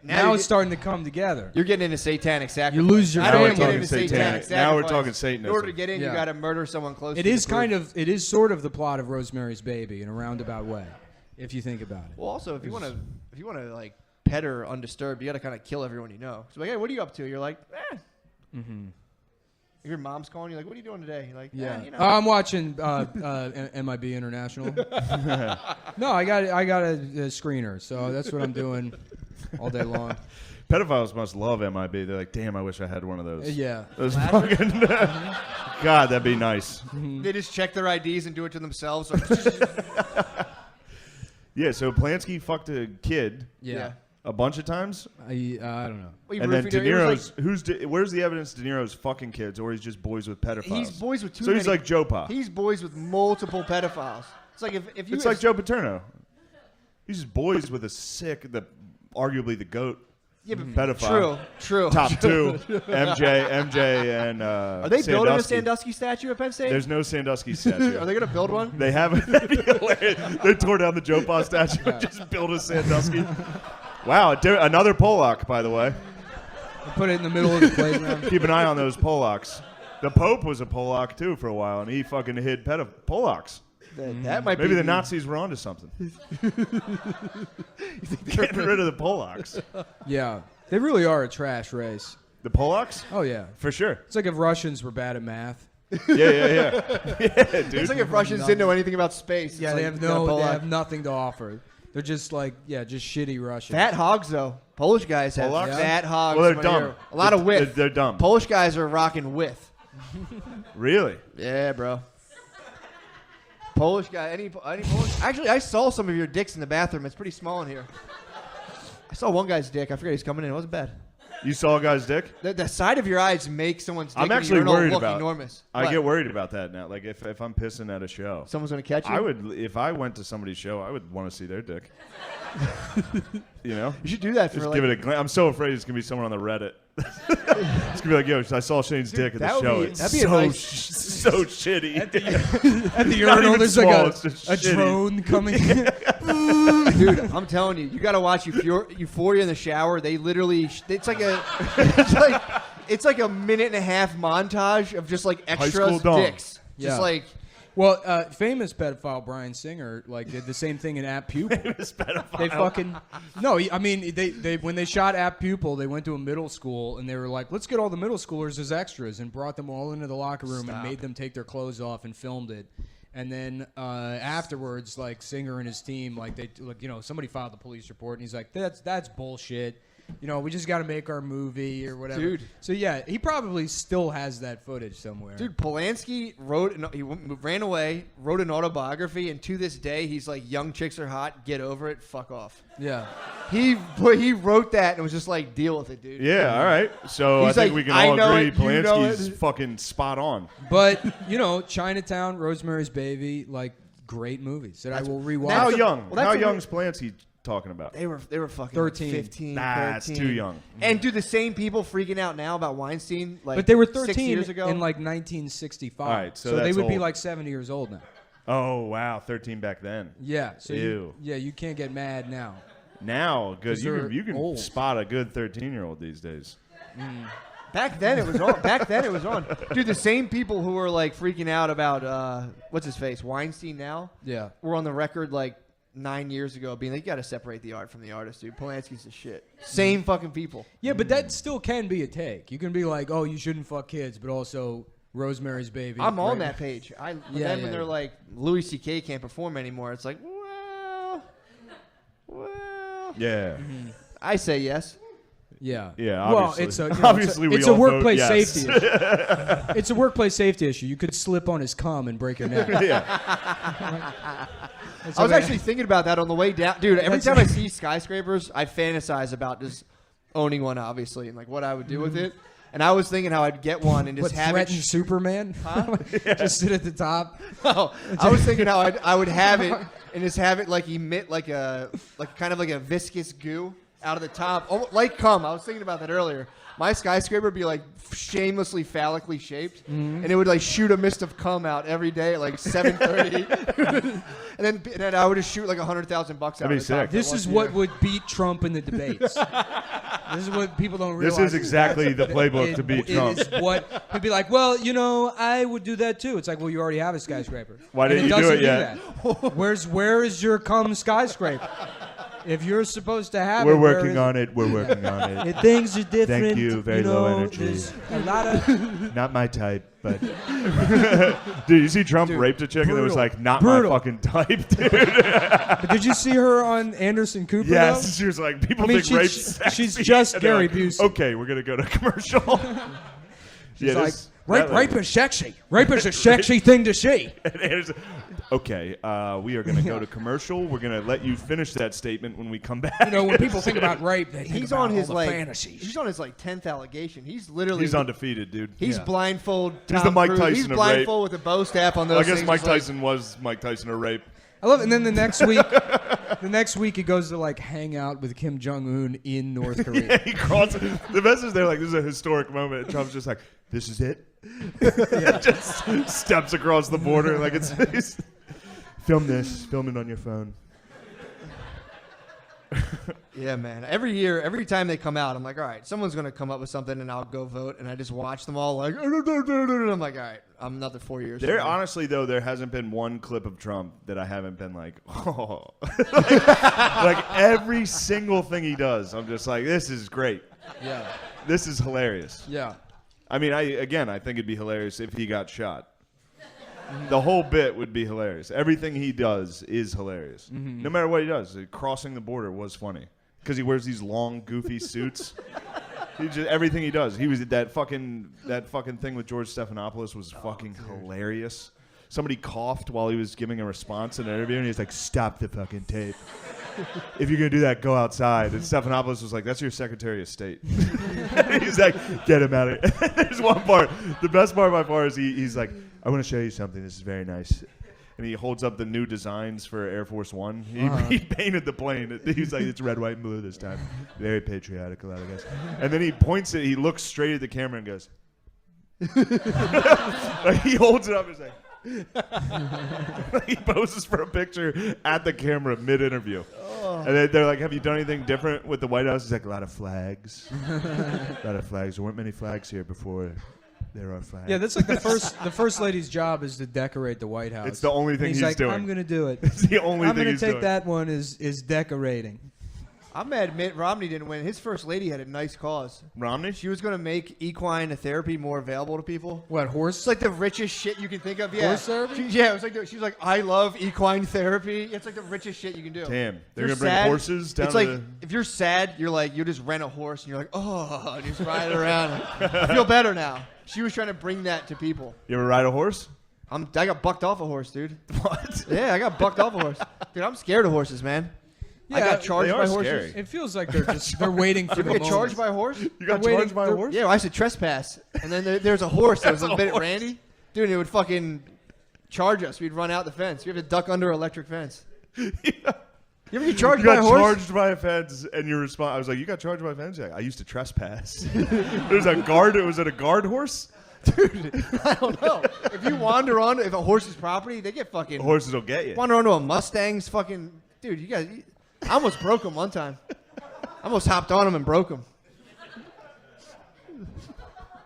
Now it's starting to come together. You're getting into satanic sacrifice. You lose your I don't family. want to get into satanic sacrifice. Now we're talking Satanism. In order to get in, you got to murder someone close. It is kind of, it is sort of the plot of Rosemary's Baby in a roundabout way, if you think about it. Well, also, if you want to like pet her undisturbed, you got to kind of kill everyone you know. So like, hey, what are you up to? You're like, Mm-hmm. If your mom's calling you, like, what are you doing today? You're like, Yeah, you know. I'm watching MIB International. No, I got a screener, so that's what I'm doing all day long. Pedophiles must love MIB. They're like, damn, I wish I had one of those. Yeah. Those fucking. God, that'd be nice. They just check their IDs and do it to themselves. Yeah, so Polanski fucked a kid Yeah. a bunch of times. I don't know. Well, And then roofied De her. He was Niro's, where's the evidence De Niro's fucking kids, or he's just boys with pedophiles? He's boys with too So many. he's like Joe Pa. He's boys with multiple pedophiles. It's like if you. It's like Joe Paterno. He's just boys with a arguably the GOAT pedophile. True. Top two, MJ, and Are they building a Sandusky statue at Penn State? There's no Sandusky statue. Are they going to build one? They haven't. They tore down the Joe Pa statue and just built a Sandusky. Wow, another Pollock, by the way. Put it in the middle of the playground. Keep an eye on those Pollocks. The Pope was a Pollock, too, for a while, and he fucking hid Pollocks. That might Maybe be the Nazis were onto something. Getting rid of the Pollocks. Yeah. They really are a trash race. The Pollocks? Oh, yeah. For sure. It's like if Russians were bad at math. Yeah. Yeah, dude. It's like if Russians didn't know anything about space. Yeah, It's they like, have nothing to offer. They're just like, just shitty Russians. Fat hogs, though. Polish guys have Polacks? fat hogs. Well, they're when dumb. you're- A lot of width. They're dumb. Polish guys are rocking width. Really? Yeah, bro. Polish guy. Any Polish? Actually, I saw some of your dicks in the bathroom. It's pretty small in here. I saw one guy's dick. I forget he's coming in. It wasn't bad. You saw a guy's dick? The side of your eyes makes someone's dick I'm in the actually urinal worried look about. enormous. I What? get worried about that now. Like if I'm pissing at a show, Someone's gonna catch you. I would. If I went to somebody's show, I would want to see their dick. You know, You should do that for just like. give it a glance. I'm so afraid it's gonna be someone on the Reddit. It's gonna be like, yo, I saw Shane's dick at that the would show. be- It's that'd be a so nice- so shitty. At the Not urinal, even there's small, like it's just a shitty. drone coming. Dude, I'm telling you, you gotta watch Euphoria in the shower. They literally, it's like a, it's like a minute and a half montage of just like school extras dong. dicks. Yeah. Just like, Well, famous pedophile Brian Singer did the same thing in App Pupil. They fucking I mean they when they shot App Pupil, they went to a middle school and they were like, let's get all the middle schoolers as extras, and brought them all into the locker room and made them take their clothes off and filmed it. And then afterwards, like Singer and his team, somebody filed the police report, and he's like, that's bullshit. We just got to make our movie or whatever. Dude. So yeah, he probably still has that footage somewhere. dude, Polanski ran away, wrote an autobiography, and to this day, he's like, young chicks are hot, get over it, fuck off. Yeah. He wrote that and was just like, deal with it, dude. Yeah, all right. So He's I think like, we can I all know agree it, you know Polanski's it. fucking spot on. But Chinatown, Rosemary's Baby, like great movies that I will rewatch. How That's a- young? well, that's How a- young's Polanski talking about? They were fucking 13. 15, Nah, it's 13. too young. And do the same people freaking out now about Weinstein? Like, But they were 6 13 years ago. in like 1965. All right, so they that's would be old. like 70 years old now. Oh wow, 13 back then. Yeah. So Ew. you can't get mad now. Now, good. 'Cause You they're can old. spot a good 13-year-old these days. Back then it was on. Dude, the same people who were like freaking out about what's his face, Weinstein now, Yeah. were on the record like 9 years ago being like, you got to separate the art from the artist, dude. Polanski's the shit. Same fucking people. Yeah, but that still can be a take. You can be like, oh, you shouldn't fuck kids, but also Rosemary's Baby. I'm on right? that page. Then Yeah, when they're like, Louis C.K. can't perform anymore, it's like, well, Yeah. I say yes. Yeah. Yeah, Well, obviously. it's a Obviously, we it's a all vote workplace yes. safety issue. It's a workplace safety issue. You could slip on his cum and break your neck. Yeah. That's I was okay. actually thinking about that on the way down. Dude, every time I see skyscrapers, I fantasize about just owning one, obviously, and like what I would do with it. And I was thinking how I'd get one and just What, have threaten it. Superman? Just sit at the top. No, I was thinking how I would have it and just have it like emit like a kind of like a viscous goo out of the top, like cum. I was thinking about that earlier. My skyscraper would be like shamelessly phallically shaped, and it would like shoot a mist of cum out every day at like 7:30, and then I would just shoot like $100,000 out. That'd be sick. This is what would beat Trump in the debates. This is what people don't realize. This is exactly the playbook to beat Trump. It is what he'd be like. Well, I would do that too. It's like, well, you already have a skyscraper. Why didn't you do it yet? Where is your cum skyscraper? If you're supposed to have We're it, working on it. We're working on it. Things are different. Thank you. Very low energy. There's a lot of not my type, but dude, you see Trump raped a chick and it was like not my fucking type, dude. But did you see her on Anderson Cooper? Yes, though? she was like, people think rape's sexy. She's just Gary Busey. Okay, we're gonna go to commercial. She's like, rape is sexy. Rape is a sexy thing to see. Okay, we are going to go to commercial. We're going to let you finish that statement when we come back. When people think about rape, they think about all the fantasies. He's on his 10th allegation. He's undefeated, dude. He's blindfold. He's the Mike Tyson He's of blindfold rape. with a bow staff on those. I guess Mike Tyson was Mike Tyson of rape. I love it. And then the next week he goes to like hang out with Kim Jong-un in North Korea. Yeah, he crosses. The message there, like, this is a historic moment. And Trump's just like, this is it. Just steps across the border like it's film it on your phone. Yeah, man. Every time they come out, I'm like, all right, someone's going to come up with something and I'll go vote. And I just watch them all like, and I'm like, all right, I'm another 4 years. Honestly, though, there hasn't been one clip of Trump that I haven't been like, oh. like every single thing he does, I'm just like, this is great. Yeah. This is hilarious. Yeah. I mean, I think it'd be hilarious if he got shot. The whole bit would be hilarious. Everything he does is hilarious. Mm-hmm. No matter what he does. Crossing the border was funny. Because he wears these long, goofy suits. Everything he does. He was that fucking thing with George Stephanopoulos was fucking hilarious. Somebody coughed while he was giving a response in an interview, and he's like, stop the fucking tape. If you're going to do that, go outside. And Stephanopoulos was like, that's your Secretary of State. He's like, get him out of here. There's one part. The best part by far is he's like, I want to show you something. This is very nice. And he holds up the new designs for Air Force One. He painted the plane. He's like, it's red, white, and blue this time. Very patriotic, a lot of guys. And then he points it. He looks straight at the camera and goes, like he holds it up and he's like, he poses for a picture at the camera mid-interview. And they're like, have you done anything different with the White House? He's like, a lot of flags. A lot of flags. There weren't many flags here before. There are flags. Yeah, that's like the first lady's job is to decorate the White House. It's the only thing he's like, doing. I'm going to do it. It's the only thing he's doing. I'm going to take that one is decorating. I'm mad Mitt Romney didn't win. His first lady had a nice cause. Romney? She was going to make equine therapy more available to people. What, horse? It's like the richest shit you can think of. Yeah. Horse therapy? It was like she was like, I love equine therapy. It's like the richest shit you can do. Damn. They're going to bring horses down It's like, if you're sad, you just rent a horse and you're like, oh, and you just ride it around. I feel better now. She was trying to bring that to people. You ever ride a horse? I got bucked off a horse, dude. What? Yeah, I got bucked off a horse. Dude, I'm scared of horses, man. Yeah, I got charged by horses. Scary. It feels like they're waiting for the You get moment. charged by a horse? You got charged by a horse? Yeah, well, I used to trespass. And then there's a horse that was a bit randy. Dude, it would fucking charge us. We'd run out the fence. We have to duck under an electric fence. You ever get charged by a horse? You got charged by a fence, and your response, I was like, you got charged by a fence? Like, I used to trespass. There's a guard. Was it a guard horse? Dude, I don't know. If you wander on, if a horse's property, they get fucking. Horses will get you. Wander onto a Mustang's fucking. Dude, you guys. I almost broke him one time. I almost hopped on him and broke him.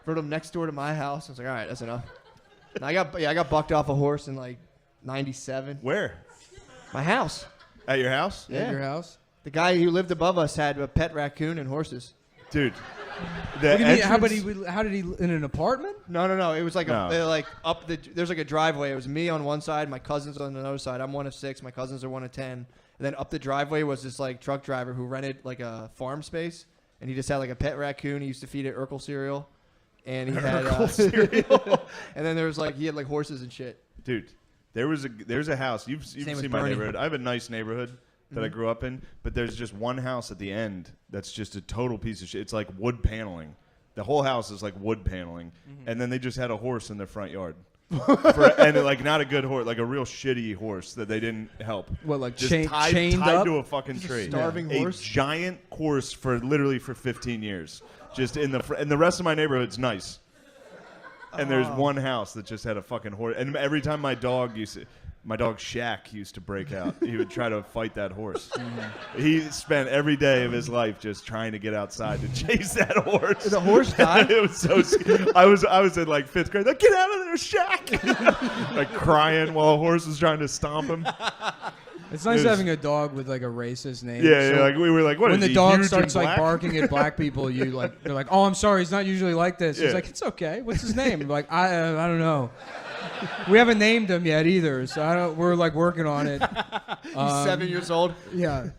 Rode him next door to my house. I was like, all right, that's enough. And I got bucked off a horse in like 97. Where? My house. At your house? Yeah. At your house? The guy who lived above us had a pet raccoon and horses. Dude. What do you mean, how did he in an apartment? No. It was like there's like a driveway. It was me on one side, my cousins on another side. I'm one of 6. My cousins are one of 10. And then up the driveway was this like truck driver who rented like a farm space, and he just had like a pet raccoon. He used to feed it Urkel cereal, and he had cereal. And then there was he had like horses and shit. Dude, there's a house. You've seen my neighborhood. I have a nice neighborhood that I grew up in, but there's just one house at the end that's just a total piece of shit. It's like wood paneling. The whole house is like wood paneling, and then they just had a horse in their front yard. and like not a good horse, like a real shitty horse that they didn't help. What, like just chained tied up? to a fucking tree. Starving horse? A giant horse for 15 years. Just in the rest of my neighborhood's nice. And there's one house that just had a fucking horse. And every time my dog Shaq used to break out, he would try to fight that horse. He spent every day of his life just trying to get outside to chase that horse. The horse died? It was so scary. I was in like 5th grade. Like, get out of there, Shaq! Like crying while a horse was trying to stomp him. It's nice having a dog with like a racist name. Yeah, so like we were like, what? When is the he, dog huge starts and like black? barking at black people, they're like, oh, I'm sorry, he's not usually like this. Yeah. He's like, it's okay. What's his name? I'm like, I don't know. We haven't named him yet either, so we're like working on it. He's 7 years old. Yeah,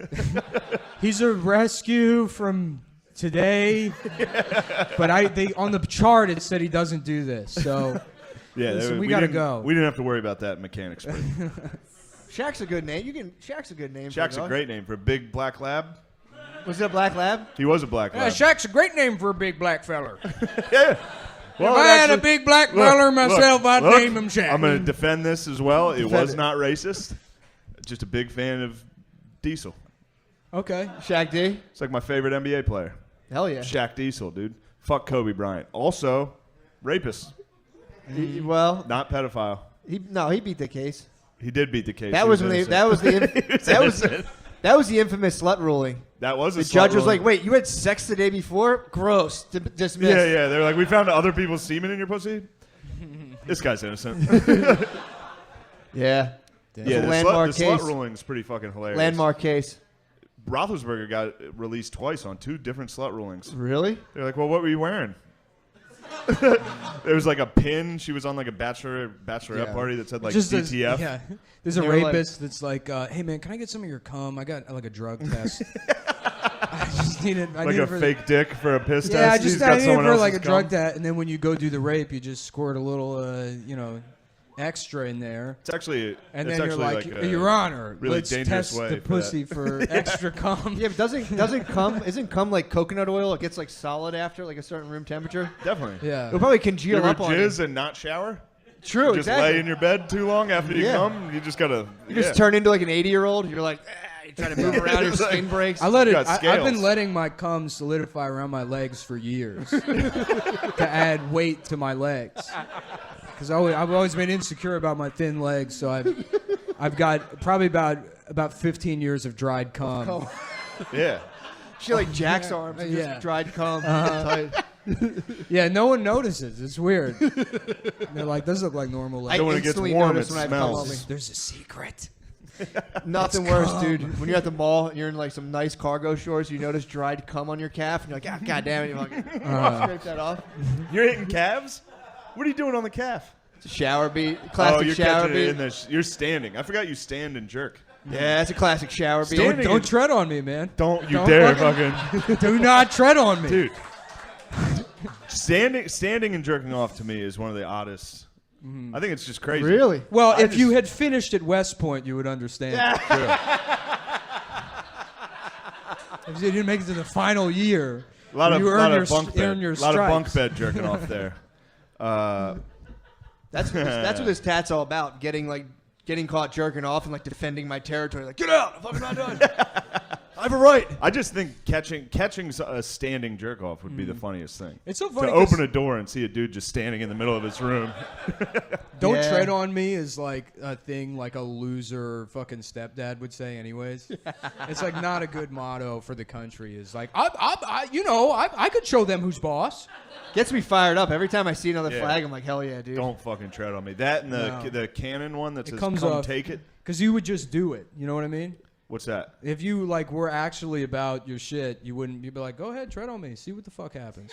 he's a rescue from today, but on the chart it said he doesn't do this. So Yeah, listen, we gotta go. We didn't have to worry about that in mechanics. Shaq's a good name. Shaq's a good name. Shaq's a great name for a big black lab. Was it a black lab? He was a black lab. Shaq's a great name for a big black feller. Yeah. If I had a big black feller myself, I'd name him Shaq. I'm going to defend this as well. It was it. not racist. Just a big fan of Diesel. Okay. Shaq D? It's like my favorite NBA player. Hell yeah. Shaq Diesel, dude. Fuck Kobe Bryant. Also, rapist. Well, Not pedophile. he beat the case. He did beat the case. That He was innocent. that was the innocent. that was the infamous slut ruling. That was a The slut judge was ruling. like, "Wait, you had sex the day before? Gross. Dismissed." Yeah. They're like, we found other people's semen in your pussy. This guy's innocent. Yeah. Yeah, the landmark slut case. ruling's pretty fucking hilarious. Landmark case. Roethlisberger got released twice on 2 different slut rulings. Really? They're like, well, what were you wearing? There was like a pin. She was on like a bachelorette party that said like DTF. Yeah. There's a They were rapist that's like, hey man, can I get some of your cum? I got like a drug test. I just need it. I Like need a it for fake dick for a piss Yeah, test. I He's just got I need it someone for else's like a drug cum. test, and then when you go do the rape, you just squirt a little, extra in there. It's actually, And it's then you're actually like, a Your Honor, really let's dangerous test way the for pussy for extra cum. Yeah, but isn't cum like coconut oil? It gets like solid after like a certain room temperature. Definitely. Yeah. It'll probably You congeal ever up on jizz you. and not shower? True, You just exactly. lay in your bed too long after you Yeah. come? You just gotta. You just turn into like an 80-year-old. You're like, you try to move around, your It's like- skin breaks. I let it. got I've scales. been letting my cum solidify around my legs for years to add weight to my legs. Because I've always been insecure about my thin legs, so I've got probably about 15 years of dried cum. Oh. Yeah. She like Jack's arms and Yeah. just dried cum. Tight. Yeah, no one notices. It's weird. They're like, those look like normal legs. So when it gets instantly warm, notice it when I have cum on smells. me. There's a secret. Nothing worse, dude. When you're at the mall and you're in like some nice cargo shorts, you notice dried cum on your calf, and you're like, God damn it! You're like, scrape that off. You're hitting calves? What are you doing on the calf? It's a shower beat, classic you're shower catching it beat. in you're standing. I forgot you stand and jerk. Yeah, that's a classic shower beat. Standing Don't tread on me, man. Don't you Don't dare fucking- Do not tread on me. Dude. Standing and jerking off to me is one of the oddest. I think it's just crazy. Really? Well, I if you just- had finished at West Point, you would understand. If you didn't make it to the final year, A lot of, you lot earn of bunk bed. earn your lot of bunk stripes. bed jerking off there. That's what this tat's all about. Getting caught jerking off and like defending my territory. Like, get out! I'm fucking not done. I have a right. I just think catching a standing jerk off would be the funniest thing. It's so funny To 'cause open a door and see a dude just standing in the middle of his room. Don't Yeah. tread on me is like a thing like a loser fucking stepdad would say anyways. It's like not a good motto for the country. Is like, I could show them who's boss. Gets me fired up every time I see another Yeah. flag. I'm like, hell yeah, dude. Don't fucking tread on me. That and No. the cannon one that It says comes "Come off- take it." Because you would just do it. You know what I mean? What's that? If you like were actually about your shit, you wouldn't. You'd be like, go ahead, tread on me, see what the fuck happens.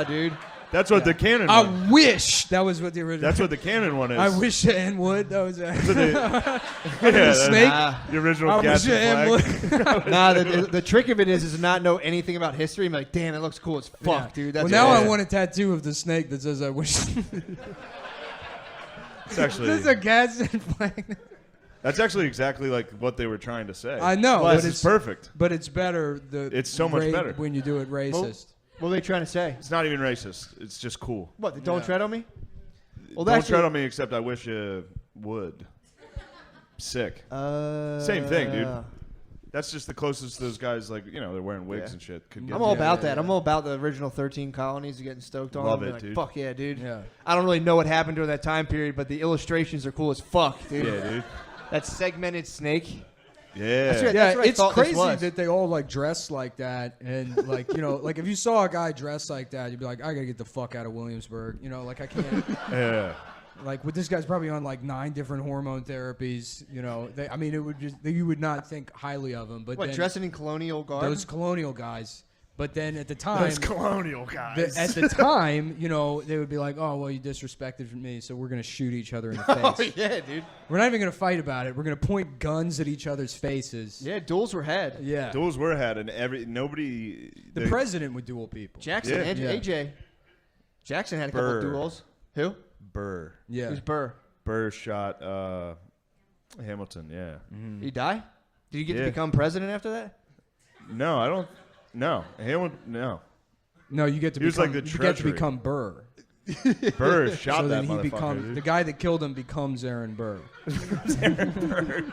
Dude. That's what the cannon. I one. wish that was what the original. That's what the cannon one is. I wish Ann would. That was Yeah, the that's snake. the original I wish Gadsden Ann flag. would. Nah, the trick of it is to not know anything about history. I'm like, damn, it looks cool as fuck, Yeah. dude. That's Well, now it. I want a tattoo of the snake that says I wish. It's actually This is a Gadsden flag. that's actually exactly like what they were trying to say. I know, But but it's perfect. But it's better. It's so much better. when you do it racist. What are they trying to say? It's not even racist. It's just cool. What? They don't Yeah. tread on me? Well, don't tread on me, except I wish you would. Sick. Same thing, dude. That's just the closest those guys, like, you know, they're wearing wigs and shit. Could get I'm all about that. I'm all about the original 13 colonies getting stoked on. Love it, like, dude. Fuck yeah, dude. Yeah. I don't really know what happened during that time period, but the illustrations are cool as fuck, dude. Yeah, dude. That segmented snake. Yeah. That's what it's I thought this crazy was. that they all like dress like that, and like, you know, like if you saw a guy dressed like that, you'd be like, I gotta get the fuck out of Williamsburg. You know, like I can't. Yeah. Like, with this guy's probably on like 9 different hormone therapies. You know, I mean, it would just you would not think highly of him. But What, then dressing in colonial garb? those colonial guys. But then at the time, Those colonial guys. at the time, you know, they would be like, oh, well, you disrespected me, so we're gonna shoot each other in the face. Oh yeah, dude. We're not even gonna fight about it. We're gonna point guns at each other's faces. Yeah, duels were had. Yeah. Duels were had, and nobody. The president would duel people. Jackson, Yeah. AJ. Jackson had a couple Burr. of duels. Who? Burr. Yeah. Who's Burr? Burr shot Hamilton. Yeah. Did he die? Did he get to Yeah. become president after that? No, I don't. No, Hamilton. No. No, you get to He was become, like the you get to treasury. become Burr. Burr shot So that then he motherfucker. becomes the guy that killed him becomes Aaron Burr. Aaron Burr.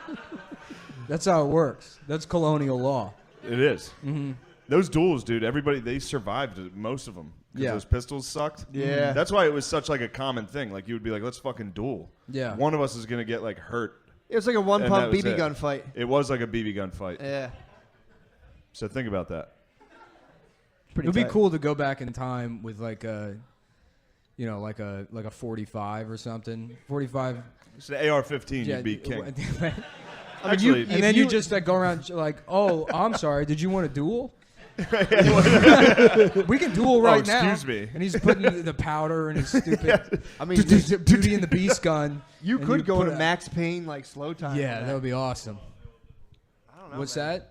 That's how it works. That's colonial law. It is. Mm-hmm. Those duels, dude. Everybody they survived most of them. Yeah. Those pistols sucked. Yeah. That's why it was such like a common thing. Like you would be like, let's fucking duel. Yeah. One of us is gonna get like hurt. It was like a And one-pump that was BB it. gun fight. It was like a BB gun fight. Yeah. So think about that. Pretty It would be tight. cool to go back in time with like a, you know, like a 45 or something. 45. It's an AR-15. Yeah, you'd be king. I mean, you- Actually, And then you just like go around like, oh, I'm sorry, did you want to duel? We can duel right now. excuse me. And he's putting the powder in his stupid I mean, Beauty and the Beast gun. you and could go put into Max Payne like slow time. Yeah, on that would be awesome. I don't know. What's man. that?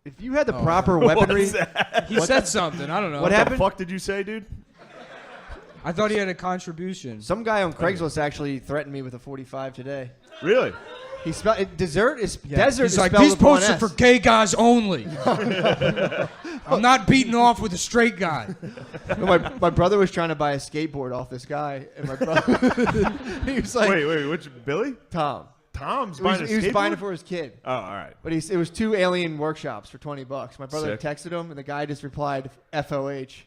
If you had the Oh. proper weaponry, He said something. I don't know. What What happened? the fuck did you say, dude? I thought he had a contribution. some guy on Craigslist actually threatened me with a 45 today. Really? He spelled it, desert is Yeah. desert. He's is like, spelled these with one posts are S. for gay guys only. I'm not beating off with a straight guy. No, my brother was trying to buy a skateboard off this guy, and my brother he was like, Wait, which Billy? Tom. Tom's He was, buying a he was skateboard? buying it for his kid. Oh, all right. But it was 2 alien workshops for $20. My brother Sick. texted him, and the guy just replied, FOH.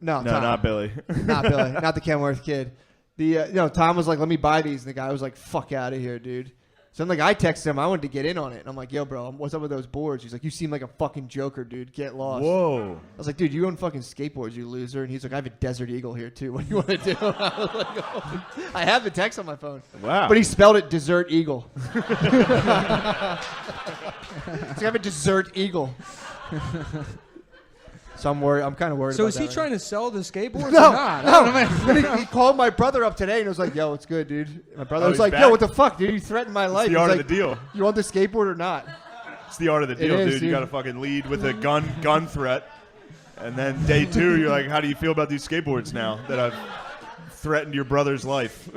No, No, Tom. not Billy. Not Billy. Not the Kenworth kid. Tom was like, let me buy these. And the guy was like, fuck out of here, dude. So I'm like, I texted him. I wanted to get in on it. And I'm like, yo, bro, what's up with those boards? He's like, you seem like a fucking joker, dude. Get lost. Whoa. I was like, dude, you own fucking skateboards, you loser. And he's like, I have a Desert Eagle here, too. What do you want to do? I was like, oh. I have the text on my phone. Wow. But he spelled it Desert Eagle. It's like, I have a Desert Eagle. So I'm worried. I'm kind of worried So about is he that trying to sell the skateboards No, or not? no. He called my brother up today and was like, yo, what's good, dude? My brother Oh, was he's like, back? yo, what the fuck, dude? You threatened my life. It's the He's art like, of the deal. You want the skateboard or not? It's the art of the deal, is, dude. You dude. got to fucking lead with a gun threat. And then day 2, you're like, how do you feel about these skateboards now that I've threatened your brother's life?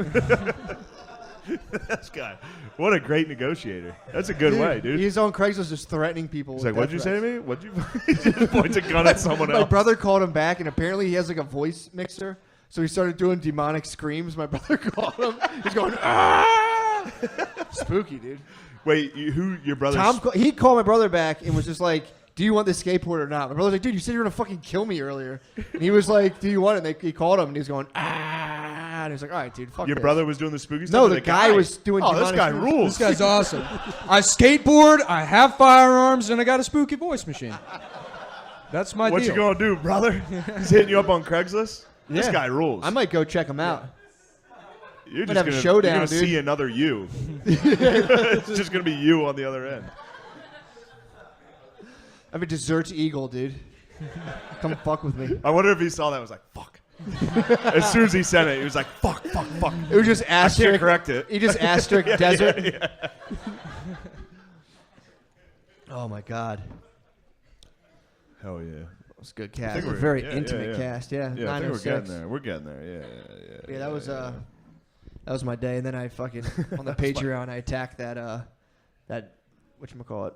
This guy. What a great negotiator. That's a good way, dude. He's on Craigslist just threatening people. He's with like, what'd you death say to threats. me? What'd you... He just points a gun at someone My else. brother called him back, and apparently he has like a voice mixer. So he started doing demonic screams. My brother called him. He's going, ah! Spooky, dude. Wait, your brother... He called my brother back and was just like, do you want this skateboard or not? My brother's like, dude, you said you were going to fucking kill me earlier. And he was like, do you want it? And he called him, and he's going, ah. And he's like, all right, dude, fuck Your this. brother was doing the spooky stuff? No, or the guy was doing Oh, this demonic guy screams. rules. This guy's awesome. I skateboard, I have firearms, and I got a spooky voice machine. That's my What deal. you gonna do, brother? He's hitting you up on Craigslist? This Yeah. guy rules. I might go check him out. You're might just have a gonna, showdown, you're gonna dude. see another you. It's just gonna be you on the other end. I'm a Desert Eagle, dude. Come fuck with me. I wonder if he saw that and was like, fuck. As soon as he said it, he was like, fuck. It was just I asterisk. can't correct it. He just asterisk desert. Yeah. Oh my god, Hell yeah. that was a good cast. think A we're- very yeah, intimate yeah. cast. Yeah, Yeah, I think we're 906. getting there. We're getting there. Yeah. Yeah, that was my day. And then I fucking on the Patreon I attacked that whatchamacallit.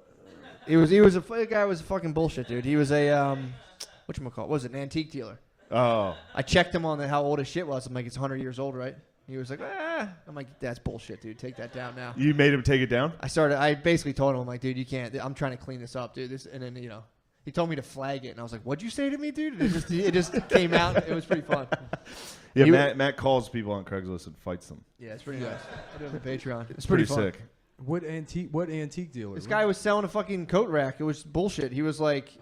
The guy was a fucking bullshit, dude. He was a whatchamacallit, what was it, an antique dealer. Oh. I checked him on how old his shit was. I'm like, it's 100 years old, right? He was like, I'm like, that's bullshit, dude. Take that down now. You made him take it down? I basically told him, I'm like, dude, you can't. I'm trying to clean this up, dude. And then, he told me to flag it. And I was like, what'd you say to me, dude? And it just came out. It was pretty fun. Yeah, Matt calls people on Craigslist and fights them. Yeah, it's pretty nice. I do it on the Patreon. It's pretty fun. sick. What antique dealer? This guy was selling a fucking coat rack. It was bullshit. He was like,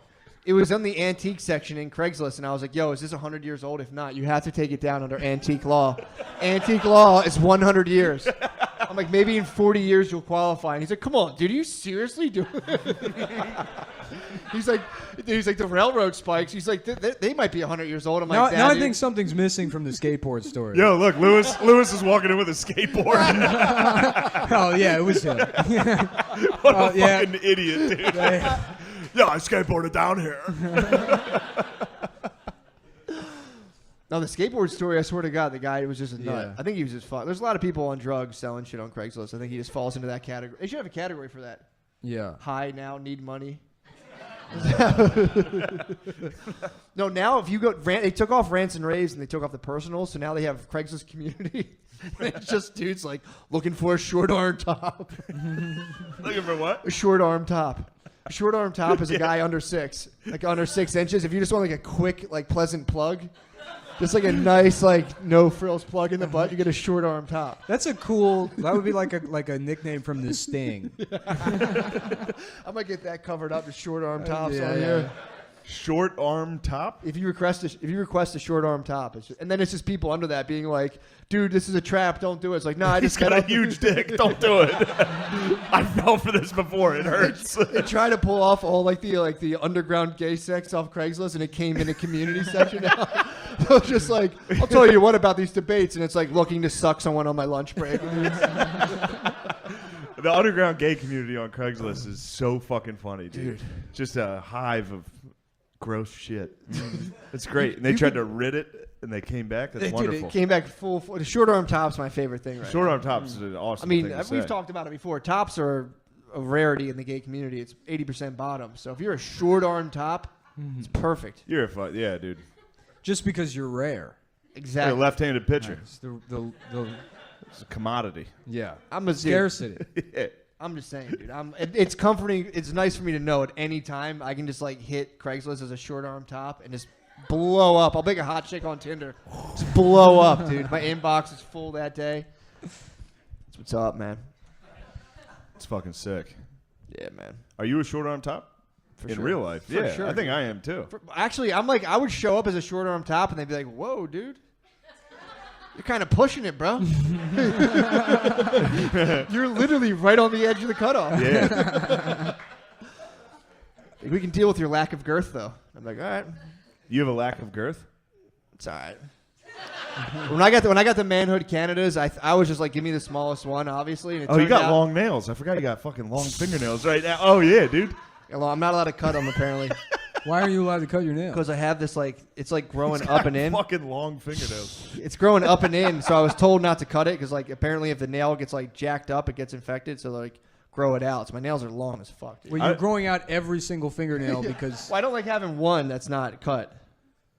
it was in the antique section in Craigslist, and I was like, yo, is this 100 years old? If not, you have to take it down under antique law. Antique law is 100 years. I'm like, maybe in 40 years you'll qualify. And he's like, come on, dude, are you seriously doing it? He's like, the railroad spikes. He's like, they might be 100 years old. I'm like, now I think something's missing from the skateboard story. Yo, look, Lewis is walking in with a skateboard. Oh, yeah, it was him. What a fucking idiot, dude. Yeah, I skateboarded down here. No, the skateboard story, I swear to God, the guy was just a nut. Yeah. I think he was just fucked. There's a lot of people on drugs selling shit on Craigslist. I think he just falls into that category. They should have a category for that. Yeah. High now, need money. No, now if you go, they took off rants and raves and they took off the personal, so now they have Craigslist community. It's just dudes like looking for a short arm top. Looking for what? A short arm top. A short arm top is a guy under 6 inches. If you just want like a quick, like pleasant plug, just like a nice, like no frills plug in the butt, you get a short arm top. That's a cool. That would be like a nickname from The Sting. I might get that covered up. The short arm tops on here. Short arm top? If you request a short arm top, and then it's just people under that being like, dude, this is a trap. Don't do it. It's like, nah, I just got a huge dick. Don't do it. I fell for this before. It hurts. They try to pull off all like the underground gay sex off Craigslist, and it came in a community section now. So it's just like, I'll tell you what about these debates, and it's like looking to suck someone on my lunch break. The underground gay community on Craigslist is so fucking funny, dude. Just a hive of gross shit. It's great. And they tried to rid it, and they came back. That's wonderful. It came back full. The short arm top's my favorite thing right Short now. arm tops is an awesome thing to we've say. talked about it before. Tops are a rarity in the gay community. It's 80% bottom. So if you're a short arm top, it's perfect. You're a fun, yeah, dude. Just because you're rare. You're Exactly. a left-handed pitcher. Nice. It's a commodity. Yeah. I'm a scarcity. Yeah. I'm just saying, dude. It's comforting. It's nice for me to know at any time I can just like hit Craigslist as a short arm top and just blow up. I'll make a hot chick on Tinder. Just blow up, dude. My inbox is full that day. That's what's up, man. It's fucking sick. Yeah, man. Are you a short arm top? For in sure. real life? For Yeah, sure, I think dude. I am too. Actually, I'm like, I would show up as a short arm top and they'd be like, whoa, dude. You're kind of pushing it, bro. You're literally right on the edge of the cutoff. Yeah. We can deal with your lack of girth, though. I'm like, all right. You have a lack of girth? It's all right. When I got the manhood Canadas, I was just like, give me the smallest one, obviously. And you got long nails. I forgot you got fucking long fingernails right now. Oh, yeah, dude. I'm not allowed to cut them, apparently. Why are you allowed to cut your nails? Because I have this, like, it's like growing up and in. Fucking long fingernails. It's growing up and in, so I was told not to cut it because, like, apparently if the nail gets, like, jacked up, it gets infected, so, like, grow it out. So my nails are long as fuck, dude. Well, you're growing out every single fingernail because... Well, I don't like having one that's not cut.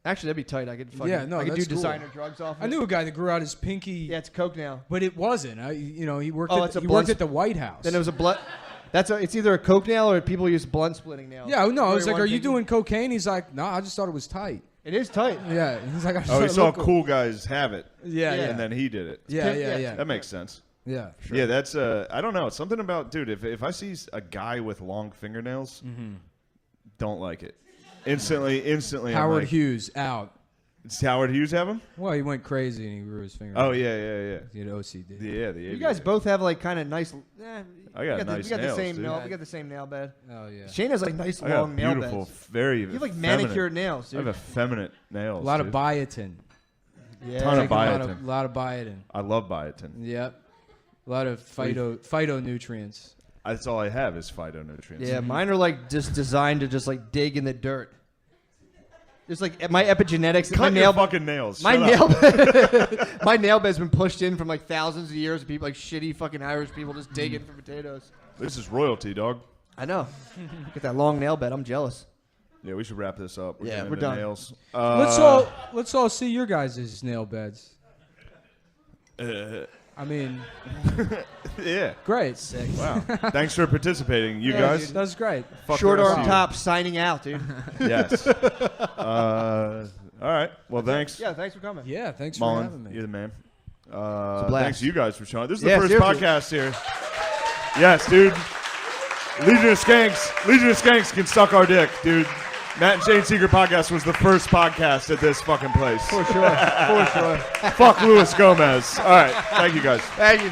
Actually, that'd be tight. I could fucking, I could do designer drugs off of it. I knew a guy that grew out his pinky. Yeah, it's coke now. But it wasn't. He worked at the White House. Then it was a blood... It's either a coke nail or people use blunt splitting nails. Yeah, no, I was like, are you doing cocaine? He's like, no, I just thought it was tight. It is tight. Yeah. He's like, he saw cool guys have it. Yeah. And then he did it. Yeah. That makes sense. Yeah. Sure. Yeah, that's, I don't know. It's something about, dude, if I see a guy with long fingernails, don't like it. Instantly. Howard Hughes, out. Does Howard Hughes have him? Well, he went crazy and he grew his fingernails. Oh, yeah. He had OCD. Yeah, you guys both have, like, kind of nice... I got nice we got nails, the same dude. nail. We got the same nail bed. Oh, yeah. Shane has, like, nice long nail beds. Beautiful, very You have, like, feminine. manicured nails, dude. I have effeminate nails, A lot dude. of biotin. Yeah. Ton of biotin. A lot of biotin. I love biotin. Yep. A lot of phytonutrients. That's all I have is phytonutrients. Yeah, mine are, like, just designed to just, like, dig in the dirt. Just like my epigenetics. Cut your fucking nails. My nail bed's been pushed in from like thousands of years of people, like shitty fucking Irish people just digging for potatoes. This is royalty, dog. I know. Get that long nail bed. I'm jealous. Yeah, we should wrap this up. Yeah, getting we're into done. Nails. Let's all see your guys' nail beds. I mean, yeah. great. Sick. Wow. Thanks for participating, you guys. Dude, that was great. Short arm you. top signing out, dude. Yes. All right. Well, thanks. Yeah, thanks for coming. Yeah, thanks for Mullen, having me. you're the man. blast. Thanks to you guys for showing. This is the Yeah, first seriously. podcast here. Yes, dude. Legion of Skanks can suck our dick, dude. Matt and Shane's Secret Podcast was the first podcast at this fucking place. For sure. For sure. Fuck Luis Gomez. All right. Thank you guys. Thank you.